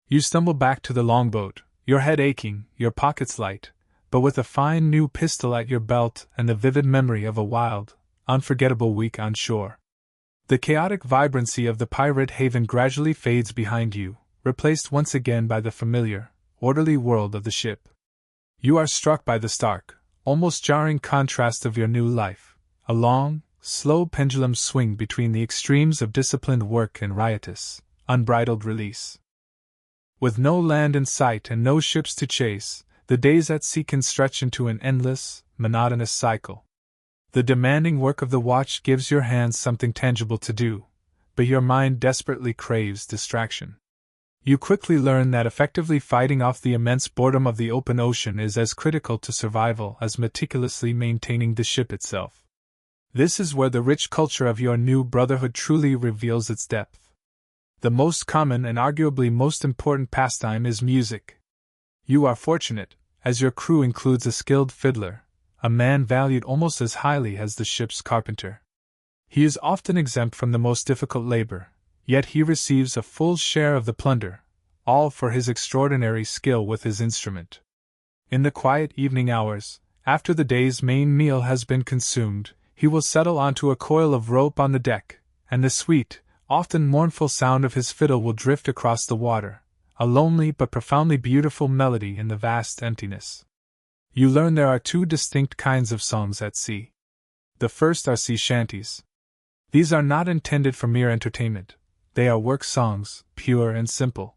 You stumble back to the longboat, your head aching, your pockets light, but with a fine new pistol at your belt and the vivid memory of a wild, unforgettable week on shore. The chaotic vibrancy of the pirate haven gradually fades behind you, replaced once again by the familiar, orderly world of the ship. You are struck by the stark, almost jarring contrast of your new life, a long, slow pendulum swing between the extremes of disciplined work and riotous, unbridled release. With no land in sight and no ships to chase, the days at sea can stretch into an endless, monotonous cycle. The demanding work of the watch gives your hands something tangible to do, but your mind desperately craves distraction. You quickly learn that effectively fighting off the immense boredom of the open ocean is as critical to survival as meticulously maintaining the ship itself. This is where the rich culture of your new brotherhood truly reveals its depth. The most common and arguably most important pastime is music. You are fortunate, as your crew includes a skilled fiddler, a man valued almost as highly as the ship's carpenter. He is often exempt from the most difficult labor, yet he receives a full share of the plunder, all for his extraordinary skill with his instrument. In the quiet evening hours, after the day's main meal has been consumed, he will settle onto a coil of rope on the deck, and the sweet, often mournful sound of his fiddle will drift across the water, a lonely but profoundly beautiful melody in the vast emptiness. You learn there are two distinct kinds of songs at sea. The first are sea shanties. These are not intended for mere entertainment. They are work songs, pure and simple.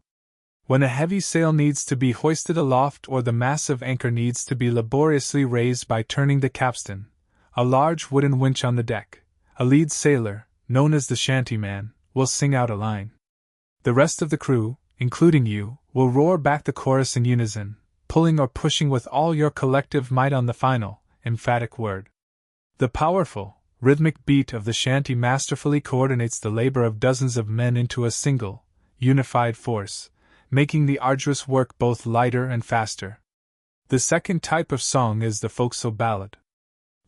When a heavy sail needs to be hoisted aloft or the massive anchor needs to be laboriously raised by turning the capstan, a large wooden winch on the deck, a lead sailor, known as the shantyman, will sing out a line. The rest of the crew, including you, will roar back the chorus in unison, pulling or pushing with all your collective might on the final, emphatic word. The powerful, rhythmic beat of the shanty masterfully coordinates the labor of dozens of men into a single, unified force, making the arduous work both lighter and faster. The second type of song is the forecastle ballad.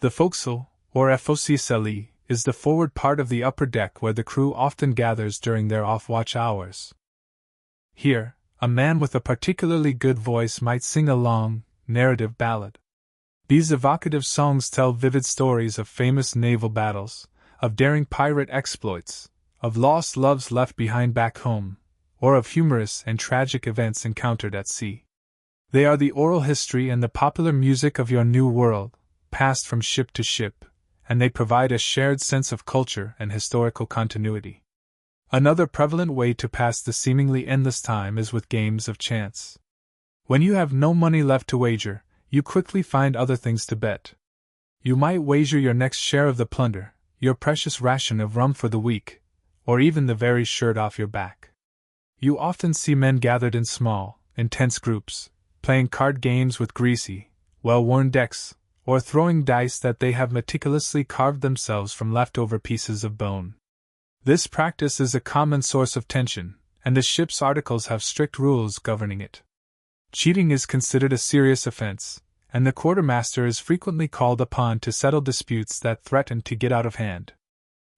The forecastle, or FOCSLE, is the forward part of the upper deck where the crew often gathers during their off-watch hours. Here, a man with a particularly good voice might sing a long, narrative ballad. These evocative songs tell vivid stories of famous naval battles, of daring pirate exploits, of lost loves left behind back home, or of humorous and tragic events encountered at sea. They are the oral history and the popular music of your new world, passed from ship to ship, and they provide a shared sense of culture and historical continuity. Another prevalent way to pass the seemingly endless time is with games of chance. When you have no money left to wager, you quickly find other things to bet. You might wager your next share of the plunder, your precious ration of rum for the week, or even the very shirt off your back. You often see men gathered in small, intense groups, playing card games with greasy, well-worn decks, or throwing dice that they have meticulously carved themselves from leftover pieces of bone. This practice is a common source of tension, and the ship's articles have strict rules governing it. Cheating is considered a serious offense, and the quartermaster is frequently called upon to settle disputes that threaten to get out of hand.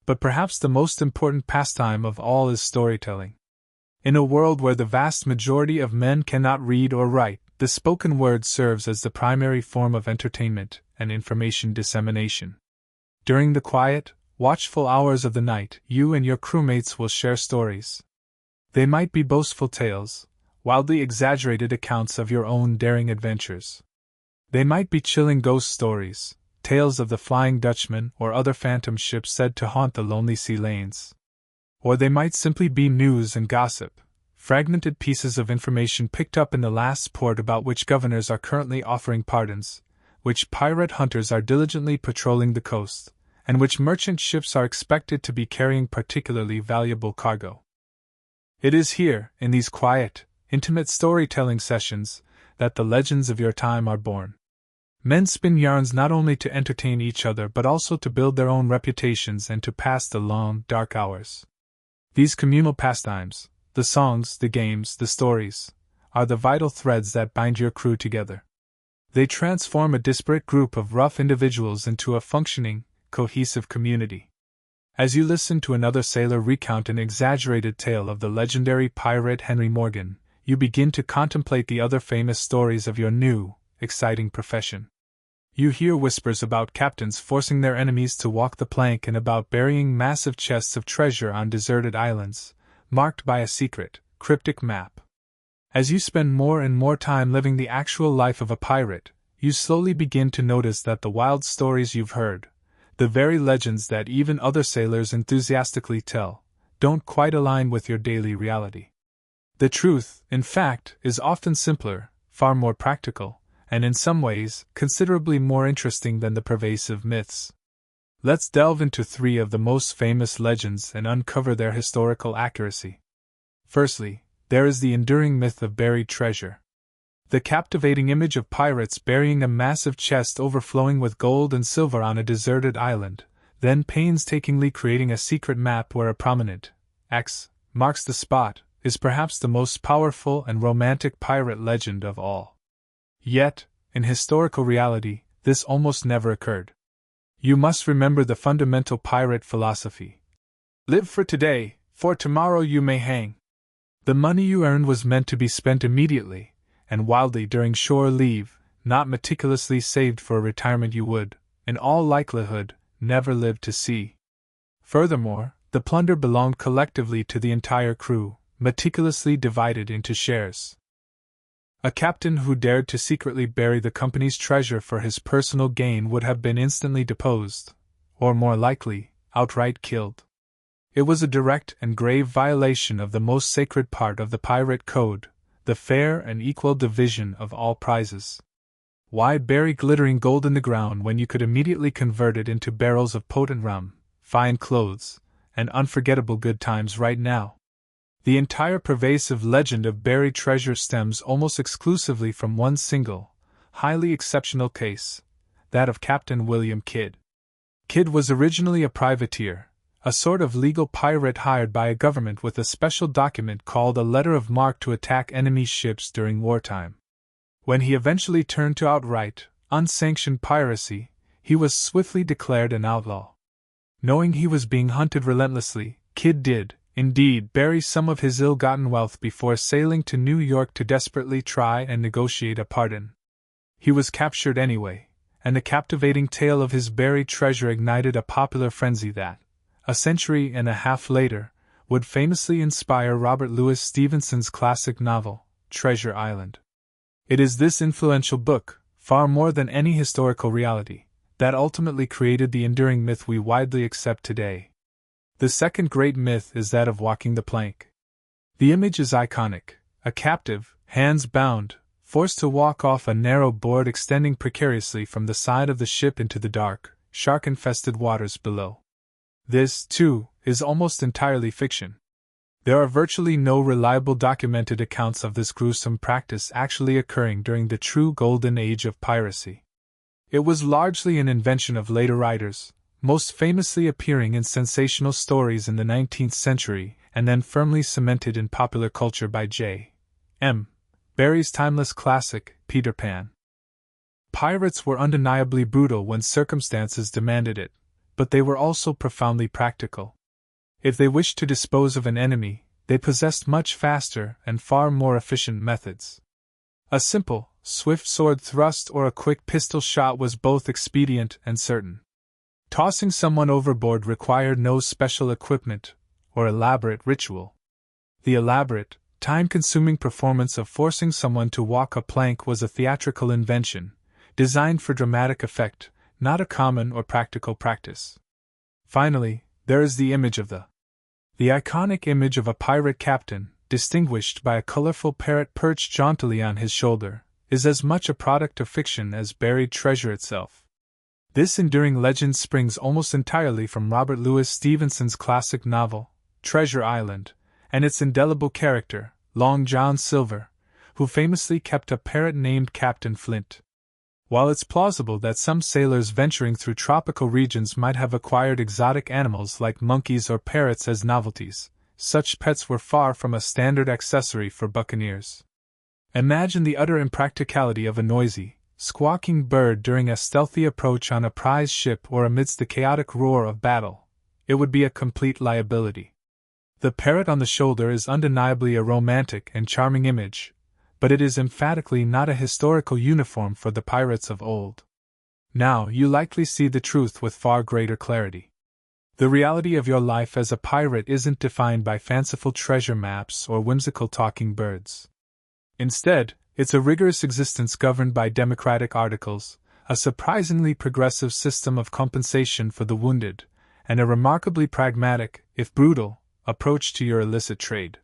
But perhaps the most important pastime of all is storytelling. In a world where the vast majority of men cannot read or write, the spoken word serves as the primary form of entertainment and information dissemination. During the quiet, watchful hours of the night, you and your crewmates will share stories. They might be boastful tales, wildly exaggerated accounts of your own daring adventures. They might be chilling ghost stories, tales of the Flying Dutchman or other phantom ships said to haunt the lonely sea lanes. Or they might simply be news and gossip, fragmented pieces of information picked up in the last port about which governors are currently offering pardons, which pirate hunters are diligently patrolling the coast, and which merchant ships are expected to be carrying particularly valuable cargo. It is here, in these quiet, intimate storytelling sessions, that the legends of your time are born. Men spin yarns not only to entertain each other but also to build their own reputations and to pass the long, dark hours. These communal pastimes, the songs, the games, the stories, are the vital threads that bind your crew together. They transform a disparate group of rough individuals into a functioning, cohesive community. As you listen to another sailor recount an exaggerated tale of the legendary pirate Henry Morgan, you begin to contemplate the other famous stories of your new, exciting profession. You hear whispers about captains forcing their enemies to walk the plank and about burying massive chests of treasure on deserted islands, marked by a secret, cryptic map. As you spend more and more time living the actual life of a pirate, you slowly begin to notice that the wild stories you've heard, the very legends that even other sailors enthusiastically tell, don't quite align with your daily reality. The truth, in fact, is often simpler, far more practical, and in some ways, considerably more interesting than the pervasive myths. Let's delve into three of the most famous legends and uncover their historical accuracy. Firstly, there is the enduring myth of buried treasure. The captivating image of pirates burying a massive chest overflowing with gold and silver on a deserted island, then painstakingly creating a secret map where a prominent X marks the spot, is perhaps the most powerful and romantic pirate legend of all. Yet, in historical reality, this almost never occurred. You must remember the fundamental pirate philosophy. Live for today, for tomorrow you may hang. The money you earned was meant to be spent immediately, and wildly during shore leave, not meticulously saved for a retirement you would, in all likelihood, never live to see. Furthermore, the plunder belonged collectively to the entire crew, meticulously divided into shares. A captain who dared to secretly bury the company's treasure for his personal gain would have been instantly deposed, or more likely, outright killed. It was a direct and grave violation of the most sacred part of the pirate code, the fair and equal division of all prizes. Why bury glittering gold in the ground when you could immediately convert it into barrels of potent rum, fine clothes, and unforgettable good times right now? The entire pervasive legend of buried treasure stems almost exclusively from one single, highly exceptional case, that of Captain William Kidd. Kidd was originally a privateer, a sort of legal pirate hired by a government with a special document called a letter of marque to attack enemy ships during wartime. When he eventually turned to outright, unsanctioned piracy, he was swiftly declared an outlaw. Knowing he was being hunted relentlessly, Kidd did, indeed, bury some of his ill-gotten wealth before sailing to New York to desperately try and negotiate a pardon. He was captured anyway, and the captivating tale of his buried treasure ignited a popular frenzy that, a century and a half later, would famously inspire Robert Louis Stevenson's classic novel, Treasure Island. It is this influential book, far more than any historical reality, that ultimately created the enduring myth we widely accept today. The second great myth is that of walking the plank. The image is iconic: a captive, hands bound, forced to walk off a narrow board extending precariously from the side of the ship into the dark, shark-infested waters below. This, too, is almost entirely fiction. There are virtually no reliable documented accounts of this gruesome practice actually occurring during the true Golden Age of Piracy. It was largely an invention of later writers, most famously appearing in sensational stories in the 19th century and then firmly cemented in popular culture by J. M. Barrie's timeless classic, Peter Pan. Pirates were undeniably brutal when circumstances demanded it, but they were also profoundly practical. If they wished to dispose of an enemy, they possessed much faster and far more efficient methods. A simple, swift sword thrust or a quick pistol shot was both expedient and certain. Tossing someone overboard required no special equipment or elaborate ritual. The elaborate, time-consuming performance of forcing someone to walk a plank was a theatrical invention, designed for dramatic effect, not a common or practical practice. Finally, there is the image of the iconic image of a pirate captain, distinguished by a colorful parrot perched jauntily on his shoulder, is as much a product of fiction as buried treasure itself. This enduring legend springs almost entirely from Robert Louis Stevenson's classic novel, Treasure Island, and its indelible character, Long John Silver, who famously kept a parrot named Captain Flint. While it's plausible that some sailors venturing through tropical regions might have acquired exotic animals like monkeys or parrots as novelties, such pets were far from a standard accessory for buccaneers. Imagine the utter impracticality of a noisy, squawking bird during a stealthy approach on a prize ship or amidst the chaotic roar of battle. It would be a complete liability. The parrot on the shoulder is undeniably a romantic and charming image, but it is emphatically not a historical uniform for the pirates of old. Now you likely see the truth with far greater clarity. The reality of your life as a pirate isn't defined by fanciful treasure maps or whimsical talking birds. Instead, it's a rigorous existence governed by democratic articles, a surprisingly progressive system of compensation for the wounded, and a remarkably pragmatic, if brutal, approach to your illicit trade.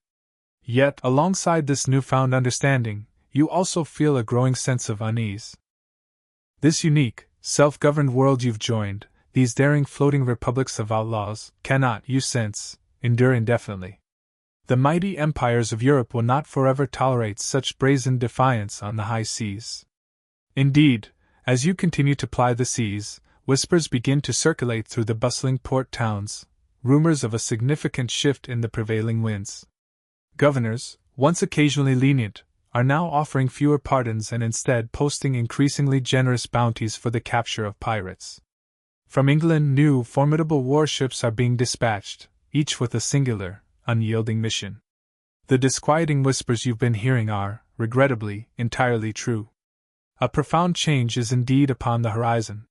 Yet, alongside this newfound understanding, you also feel a growing sense of unease. This unique, self-governed world you've joined, these daring floating republics of outlaws cannot, you sense, endure indefinitely. The mighty empires of Europe will not forever tolerate such brazen defiance on the high seas. Indeed, as you continue to ply the seas, whispers begin to circulate through the bustling port towns, rumors of a significant shift in the prevailing winds. Governors, once occasionally lenient, are now offering fewer pardons and instead posting increasingly generous bounties for the capture of pirates. From England, new, formidable warships are being dispatched, each with a singular, unyielding mission. The disquieting whispers you've been hearing are, regrettably, entirely true. A profound change is indeed upon the horizon.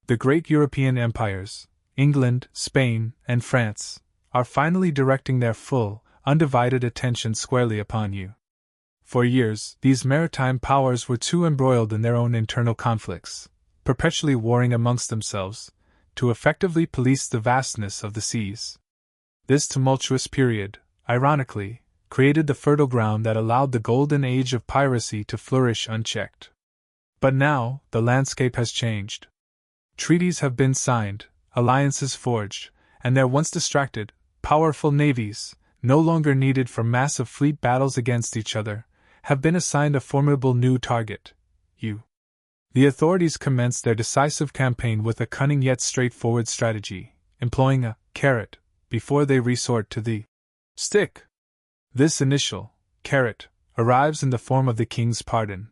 The great European empires, England, Spain, and France, are finally directing their full, undivided attention squarely upon you. For years, these maritime powers were too embroiled in their own internal conflicts, perpetually warring amongst themselves, to effectively police the vastness of the seas. This tumultuous period, ironically, created the fertile ground that allowed the Golden Age of Piracy to flourish unchecked. But now, the landscape has changed. Treaties have been signed, alliances forged, and their once distracted, powerful navies, no longer needed for massive fleet battles against each other, have been assigned a formidable new target: you. The authorities commenced their decisive campaign with a cunning yet straightforward strategy, employing a carrot before they resort to the stick. This initial carrot arrives in the form of the King's pardon.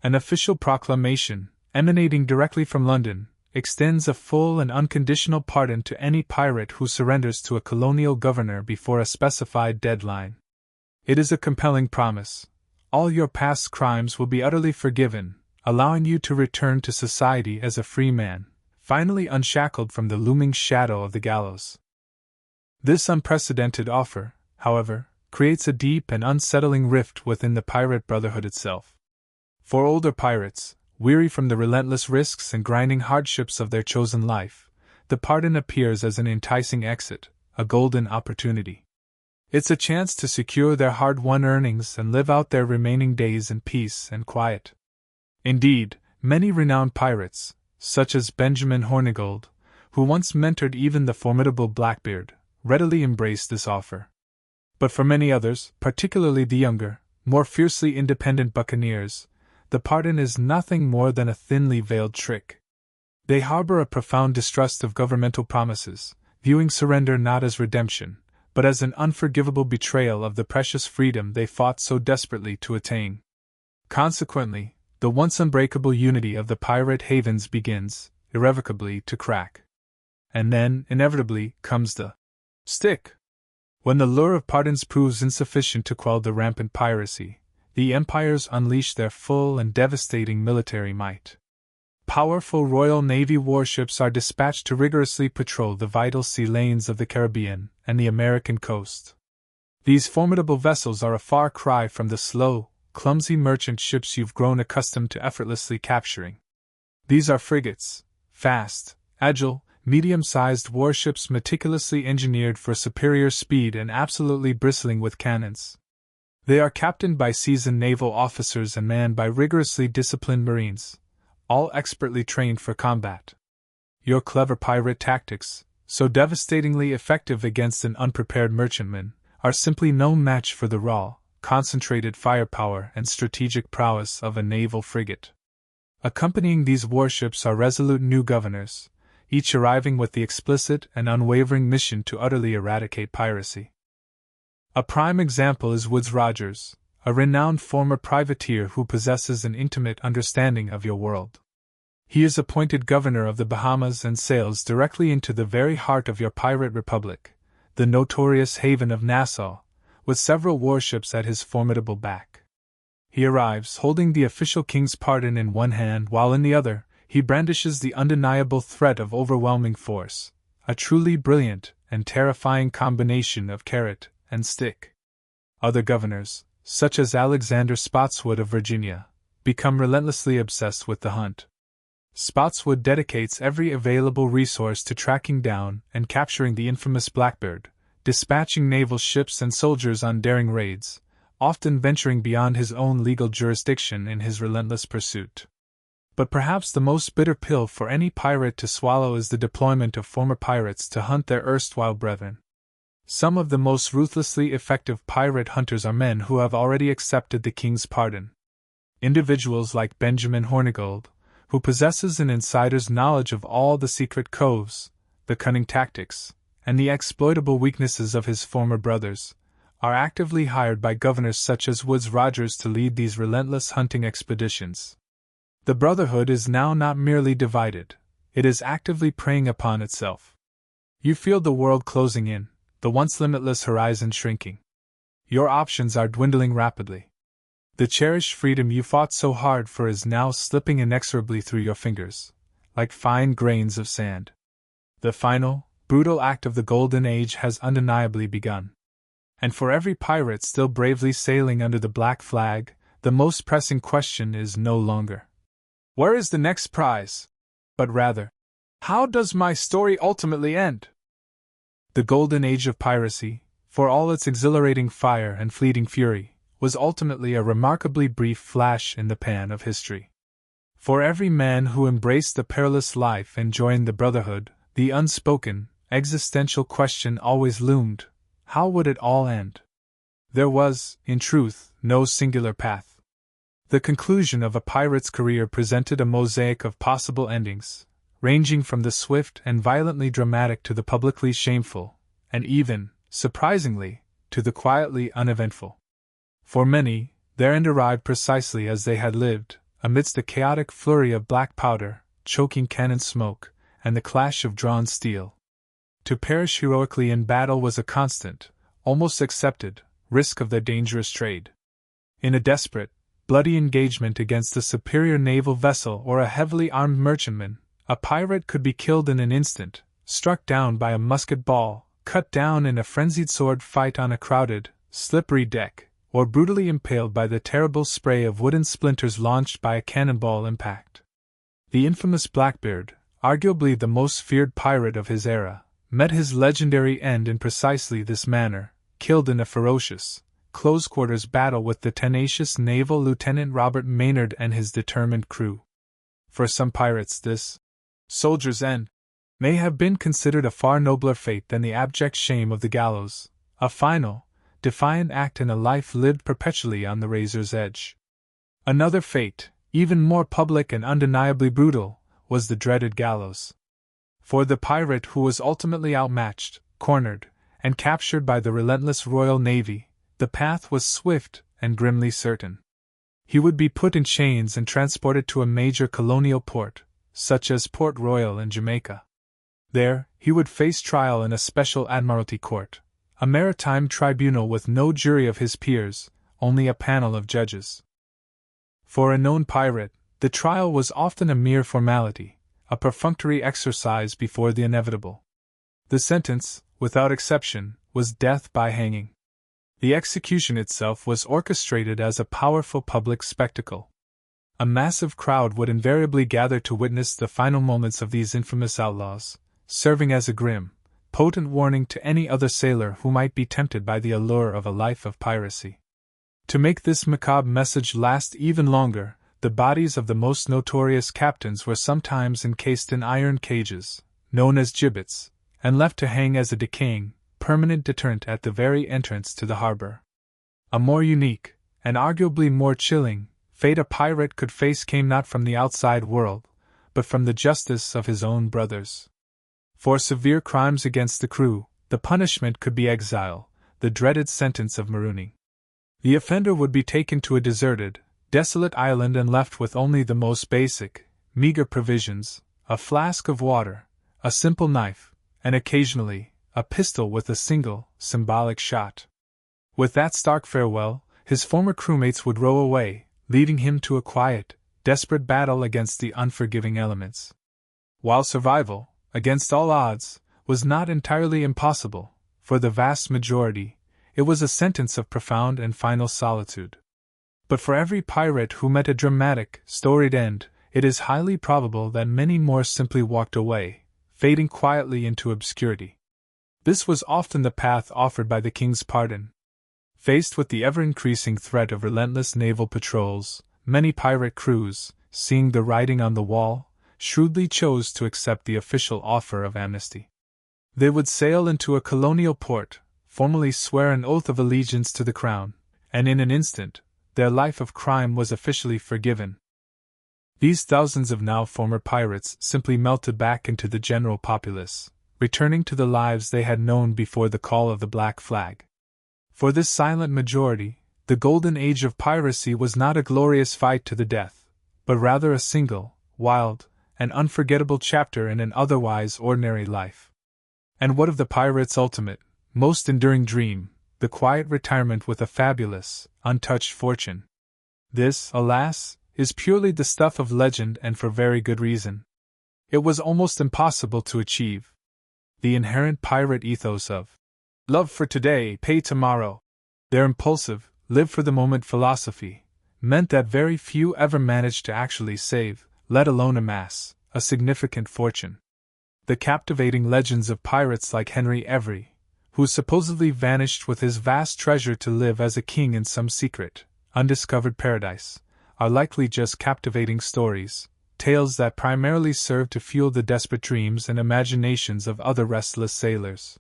An official proclamation, emanating directly from London, extends a full and unconditional pardon to any pirate who surrenders to a colonial governor before a specified deadline. It is a compelling promise. All your past crimes will be utterly forgiven, allowing you to return to society as a free man, finally unshackled from the looming shadow of the gallows. This unprecedented offer, however, creates a deep and unsettling rift within the pirate brotherhood itself. For older pirates, weary from the relentless risks and grinding hardships of their chosen life, the pardon appears as an enticing exit, a golden opportunity. It's a chance to secure their hard-won earnings and live out their remaining days in peace and quiet. Indeed, many renowned pirates, such as Benjamin Hornigold, who once mentored even the formidable Blackbeard, readily embraced this offer. But for many others, particularly the younger, more fiercely independent buccaneers, the pardon is nothing more than a thinly veiled trick. They harbor a profound distrust of governmental promises, viewing surrender not as redemption, but as an unforgivable betrayal of the precious freedom they fought so desperately to attain. Consequently, the once unbreakable unity of the pirate havens begins, irrevocably, to crack. And then, inevitably, comes the stick. When the lure of pardons proves insufficient to quell the rampant piracy, the empires unleash their full and devastating military might. Powerful Royal Navy warships are dispatched to rigorously patrol the vital sea lanes of the Caribbean and the American coast. These formidable vessels are a far cry from the slow, clumsy merchant ships you've grown accustomed to effortlessly capturing. These are frigates, fast, agile, medium-sized warships meticulously engineered for superior speed and absolutely bristling with cannons. They are captained by seasoned naval officers and manned by rigorously disciplined Marines, all expertly trained for combat. Your clever pirate tactics, so devastatingly effective against an unprepared merchantman, are simply no match for the raw, concentrated firepower and strategic prowess of a naval frigate. Accompanying these warships are resolute new governors, each arriving with the explicit and unwavering mission to utterly eradicate piracy. A prime example is Woodes Rogers, a renowned former privateer who possesses an intimate understanding of your world. He is appointed governor of the Bahamas and sails directly into the very heart of your pirate republic, the notorious haven of Nassau, with several warships at his formidable back. He arrives holding the official king's pardon in one hand, while in the other, he brandishes the undeniable threat of overwhelming force, a truly brilliant and terrifying combination of carrot and stick. Other governors, such as Alexander Spotswood of Virginia, become relentlessly obsessed with the hunt. Spotswood dedicates every available resource to tracking down and capturing the infamous Blackbeard, dispatching naval ships and soldiers on daring raids, often venturing beyond his own legal jurisdiction in his relentless pursuit. But perhaps the most bitter pill for any pirate to swallow is the deployment of former pirates to hunt their erstwhile brethren. Some of the most ruthlessly effective pirate hunters are men who have already accepted the king's pardon. Individuals like Benjamin Hornigold, who possesses an insider's knowledge of all the secret coves, the cunning tactics, and the exploitable weaknesses of his former brothers, are actively hired by governors such as Woodes Rogers to lead these relentless hunting expeditions. The Brotherhood is now not merely divided, it is actively preying upon itself. You feel the world closing in, the once limitless horizon shrinking. Your options are dwindling rapidly. The cherished freedom you fought so hard for is now slipping inexorably through your fingers, like fine grains of sand. The final, brutal act of the Golden Age has undeniably begun. And for every pirate still bravely sailing under the black flag, the most pressing question is no longer, "Where is the next prize?" but rather, "How does my story ultimately end?" The Golden Age of Piracy, for all its exhilarating fire and fleeting fury, was ultimately a remarkably brief flash in the pan of history. For every man who embraced the perilous life and joined the Brotherhood, the unspoken, existential question always loomed: how would it all end? There was, in truth, no singular path. The conclusion of a pirate's career presented a mosaic of possible endings, ranging from the swift and violently dramatic to the publicly shameful, and even, surprisingly, to the quietly uneventful. For many, their end arrived precisely as they had lived, amidst a chaotic flurry of black powder, choking cannon smoke, and the clash of drawn steel. To perish heroically in battle was a constant, almost accepted, risk of their dangerous trade. In a desperate, bloody engagement against a superior naval vessel or a heavily armed merchantman, a pirate could be killed in an instant, struck down by a musket ball, cut down in a frenzied sword fight on a crowded, slippery deck, or brutally impaled by the terrible spray of wooden splinters launched by a cannonball impact. The infamous Blackbeard, arguably the most feared pirate of his era, met his legendary end in precisely this manner, killed in a ferocious, close-quarters battle with the tenacious naval Lieutenant Robert Maynard and his determined crew. For some pirates this soldier's end may have been considered a far nobler fate than the abject shame of the gallows, a final, defiant act in a life lived perpetually on the razor's edge. Another fate, even more public and undeniably brutal, was the dreaded gallows. For the pirate who was ultimately outmatched, cornered, and captured by the relentless Royal Navy, the path was swift and grimly certain. He would be put in chains and transported to a major colonial port, such as Port Royal in Jamaica. There, he would face trial in a special admiralty court, a maritime tribunal with no jury of his peers, only a panel of judges. For a known pirate, the trial was often a mere formality, a perfunctory exercise before the inevitable. The sentence, without exception, was death by hanging. The execution itself was orchestrated as a powerful public spectacle. A massive crowd would invariably gather to witness the final moments of these infamous outlaws, serving as a grim, potent warning to any other sailor who might be tempted by the allure of a life of piracy. To make this macabre message last even longer, the bodies of the most notorious captains were sometimes encased in iron cages, known as gibbets, and left to hang as a decaying, permanent deterrent at the very entrance to the harbor. A more unique, and arguably more chilling, fate a pirate could face came not from the outside world, but from the justice of his own brothers. For severe crimes against the crew, the punishment could be exile, the dreaded sentence of marooning. The offender would be taken to a deserted, desolate island and left with only the most basic, meager provisions, a flask of water, a simple knife, and occasionally, a pistol with a single, symbolic shot. With that stark farewell, his former crewmates would row away, leaving him to a quiet, desperate battle against the unforgiving elements. While survival, against all odds, was not entirely impossible, for the vast majority, it was a sentence of profound and final solitude. But for every pirate who met a dramatic, storied end, it is highly probable that many more simply walked away, fading quietly into obscurity. This was often the path offered by the king's pardon. Faced with the ever-increasing threat of relentless naval patrols, many pirate crews, seeing the writing on the wall, shrewdly chose to accept the official offer of amnesty. They would sail into a colonial port, formally swear an oath of allegiance to the crown, and in an instant, their life of crime was officially forgiven. These thousands of now former pirates simply melted back into the general populace, returning to the lives they had known before the call of the Black Flag. For this silent majority, the Golden Age of Piracy was not a glorious fight to the death, but rather a single, wild, and unforgettable chapter in an otherwise ordinary life. And what of the pirate's ultimate, most enduring dream, the quiet retirement with a fabulous, untouched fortune? This, alas, is purely the stuff of legend, and for very good reason. It was almost impossible to achieve. The inherent pirate ethos of love for today, pay tomorrow, their impulsive, live for the moment philosophy, meant that very few ever managed to actually save, let alone amass, a significant fortune. The captivating legends of pirates like Henry Every, who supposedly vanished with his vast treasure to live as a king in some secret, undiscovered paradise, are likely just captivating stories, tales that primarily serve to fuel the desperate dreams and imaginations of other restless sailors.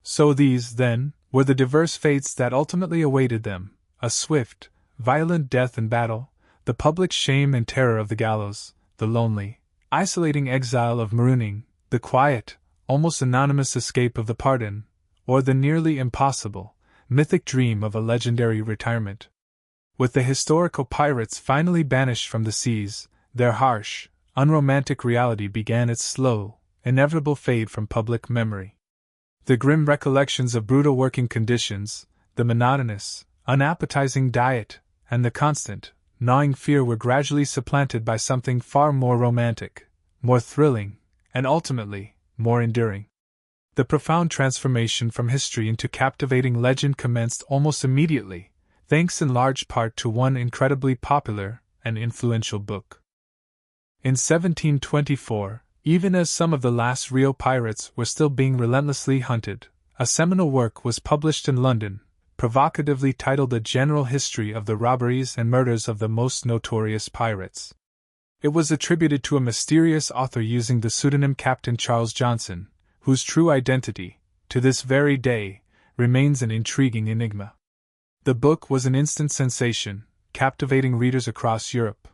So these, then, were the diverse fates that ultimately awaited them: a swift, violent death in battle, the public shame and terror of the gallows, the lonely, isolating exile of marooning, the quiet, almost anonymous escape of the pardon, or the nearly impossible, mythic dream of a legendary retirement. With the historical pirates finally banished from the seas, their harsh, unromantic reality began its slow, inevitable fade from public memory. The grim recollections of brutal working conditions, the monotonous, unappetizing diet, and the constant, gnawing fear were gradually supplanted by something far more romantic, more thrilling, and ultimately, more enduring. The profound transformation from history into captivating legend commenced almost immediately, thanks in large part to one incredibly popular and influential book. In 1724, even as some of the last real pirates were still being relentlessly hunted, a seminal work was published in London, provocatively titled A General History of the Robberies and Murders of the Most Notorious Pirates. It was attributed to a mysterious author using the pseudonym Captain Charles Johnson, whose true identity, to this very day, remains an intriguing enigma. The book was an instant sensation, captivating readers across Europe.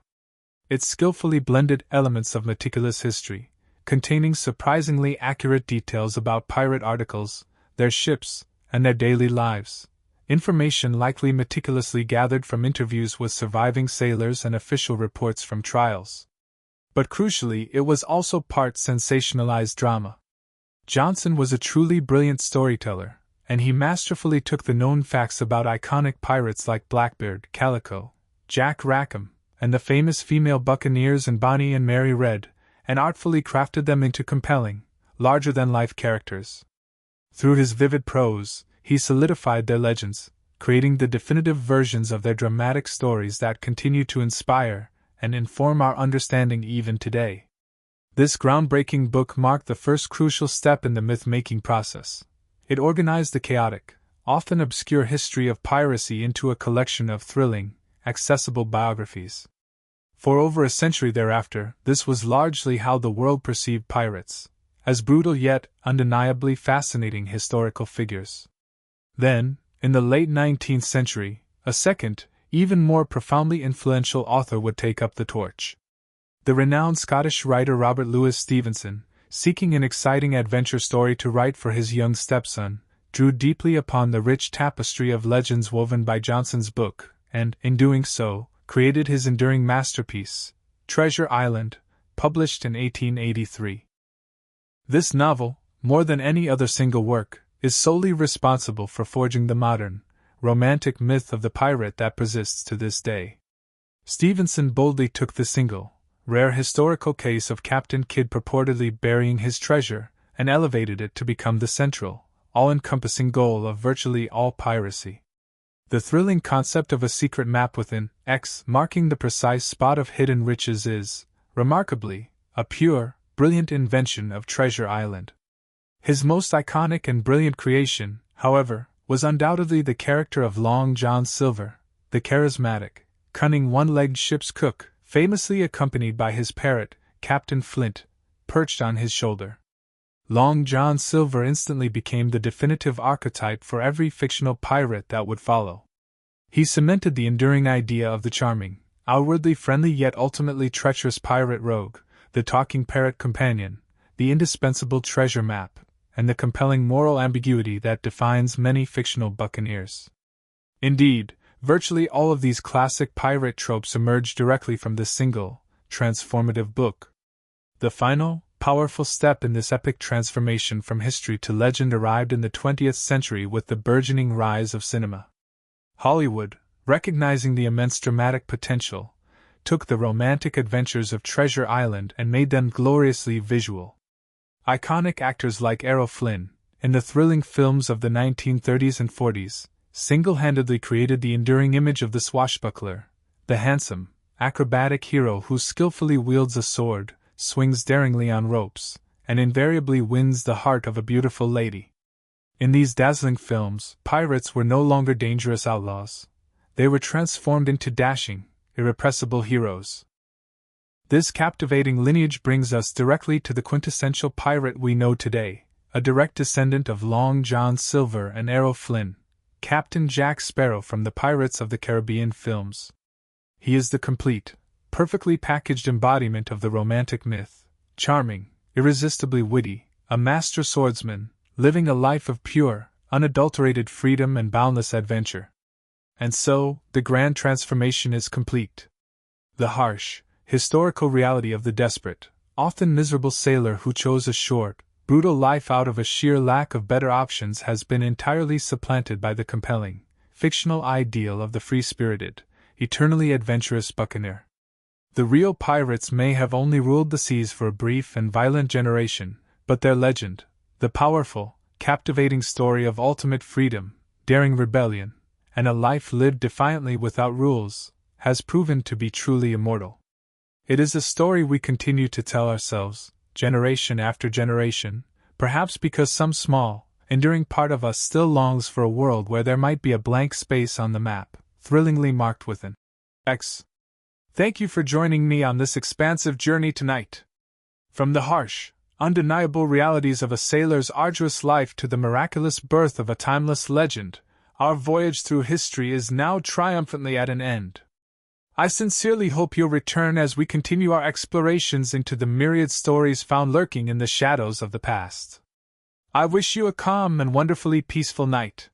It skillfully blended elements of meticulous history, containing surprisingly accurate details about pirate articles, their ships, and their daily lives, information likely meticulously gathered from interviews with surviving sailors and official reports from trials. But crucially, it was also part sensationalized drama. Johnson was a truly brilliant storyteller, and he masterfully took the known facts about iconic pirates like Blackbeard, Calico, Jack Rackham, and the famous female buccaneers and Bonnie and Mary Red, and artfully crafted them into compelling, larger-than-life characters. Through his vivid prose, he solidified their legends, creating the definitive versions of their dramatic stories that continue to inspire and inform our understanding even today. This groundbreaking book marked the first crucial step in the myth-making process. It organized the chaotic, often obscure history of piracy into a collection of thrilling, accessible biographies. For over a century thereafter, this was largely how the world perceived pirates, as brutal yet undeniably fascinating historical figures. Then, in the late 19th century, a second, even more profoundly influential author would take up the torch. The renowned Scottish writer Robert Louis Stevenson, seeking an exciting adventure story to write for his young stepson, drew deeply upon the rich tapestry of legends woven by Johnson's book, and, in doing so, created his enduring masterpiece, Treasure Island, published in 1883. This novel, more than any other single work, is solely responsible for forging the modern, romantic myth of the pirate that persists to this day. Stevenson boldly took the single, rare historical case of Captain Kidd purportedly burying his treasure, and elevated it to become the central, all-encompassing goal of virtually all piracy. The thrilling concept of a secret map within X marking the precise spot of hidden riches is, remarkably, a pure, brilliant invention of Treasure Island. His most iconic and brilliant creation, however, was undoubtedly the character of Long John Silver, the charismatic, cunning one-legged ship's cook, famously accompanied by his parrot, Captain Flint, perched on his shoulder. Long John Silver instantly became the definitive archetype for every fictional pirate that would follow. He cemented the enduring idea of the charming, outwardly friendly yet ultimately treacherous pirate rogue, the talking parrot companion, the indispensable treasure map, and the compelling moral ambiguity that defines many fictional buccaneers. Indeed, virtually all of these classic pirate tropes emerge directly from this single, transformative book. The final, powerful step in this epic transformation from history to legend arrived in the 20th century with the burgeoning rise of cinema. Hollywood, recognizing the immense dramatic potential, took the romantic adventures of Treasure Island and made them gloriously visual. Iconic actors like Errol Flynn, in the thrilling films of the 1930s and 40s, single-handedly created the enduring image of the swashbuckler, the handsome, acrobatic hero who skillfully wields a sword, swings daringly on ropes, and invariably wins the heart of a beautiful lady. In these dazzling films, pirates were no longer dangerous outlaws. They were transformed into dashing, irrepressible heroes. This captivating lineage brings us directly to the quintessential pirate we know today, a direct descendant of Long John Silver and Errol Flynn, Captain Jack Sparrow from the Pirates of the Caribbean films. He is the complete, perfectly packaged embodiment of the romantic myth, charming, irresistibly witty, a master swordsman, living a life of pure, unadulterated freedom and boundless adventure. And so, the grand transformation is complete. The harsh, historical reality of the desperate, often miserable sailor who chose a short, brutal life out of a sheer lack of better options has been entirely supplanted by the compelling, fictional ideal of the free-spirited, eternally adventurous buccaneer. The real pirates may have only ruled the seas for a brief and violent generation, but their legend, the powerful, captivating story of ultimate freedom, daring rebellion, and a life lived defiantly without rules, has proven to be truly immortal. It is a story we continue to tell ourselves, generation after generation, perhaps because some small, enduring part of us still longs for a world where there might be a blank space on the map, thrillingly marked with an X. Thank you for joining me on this expansive journey tonight. From the harsh, undeniable realities of a sailor's arduous life to the miraculous birth of a timeless legend, our voyage through history is now triumphantly at an end. I sincerely hope you'll return as we continue our explorations into the myriad stories found lurking in the shadows of the past. I wish you a calm and wonderfully peaceful night.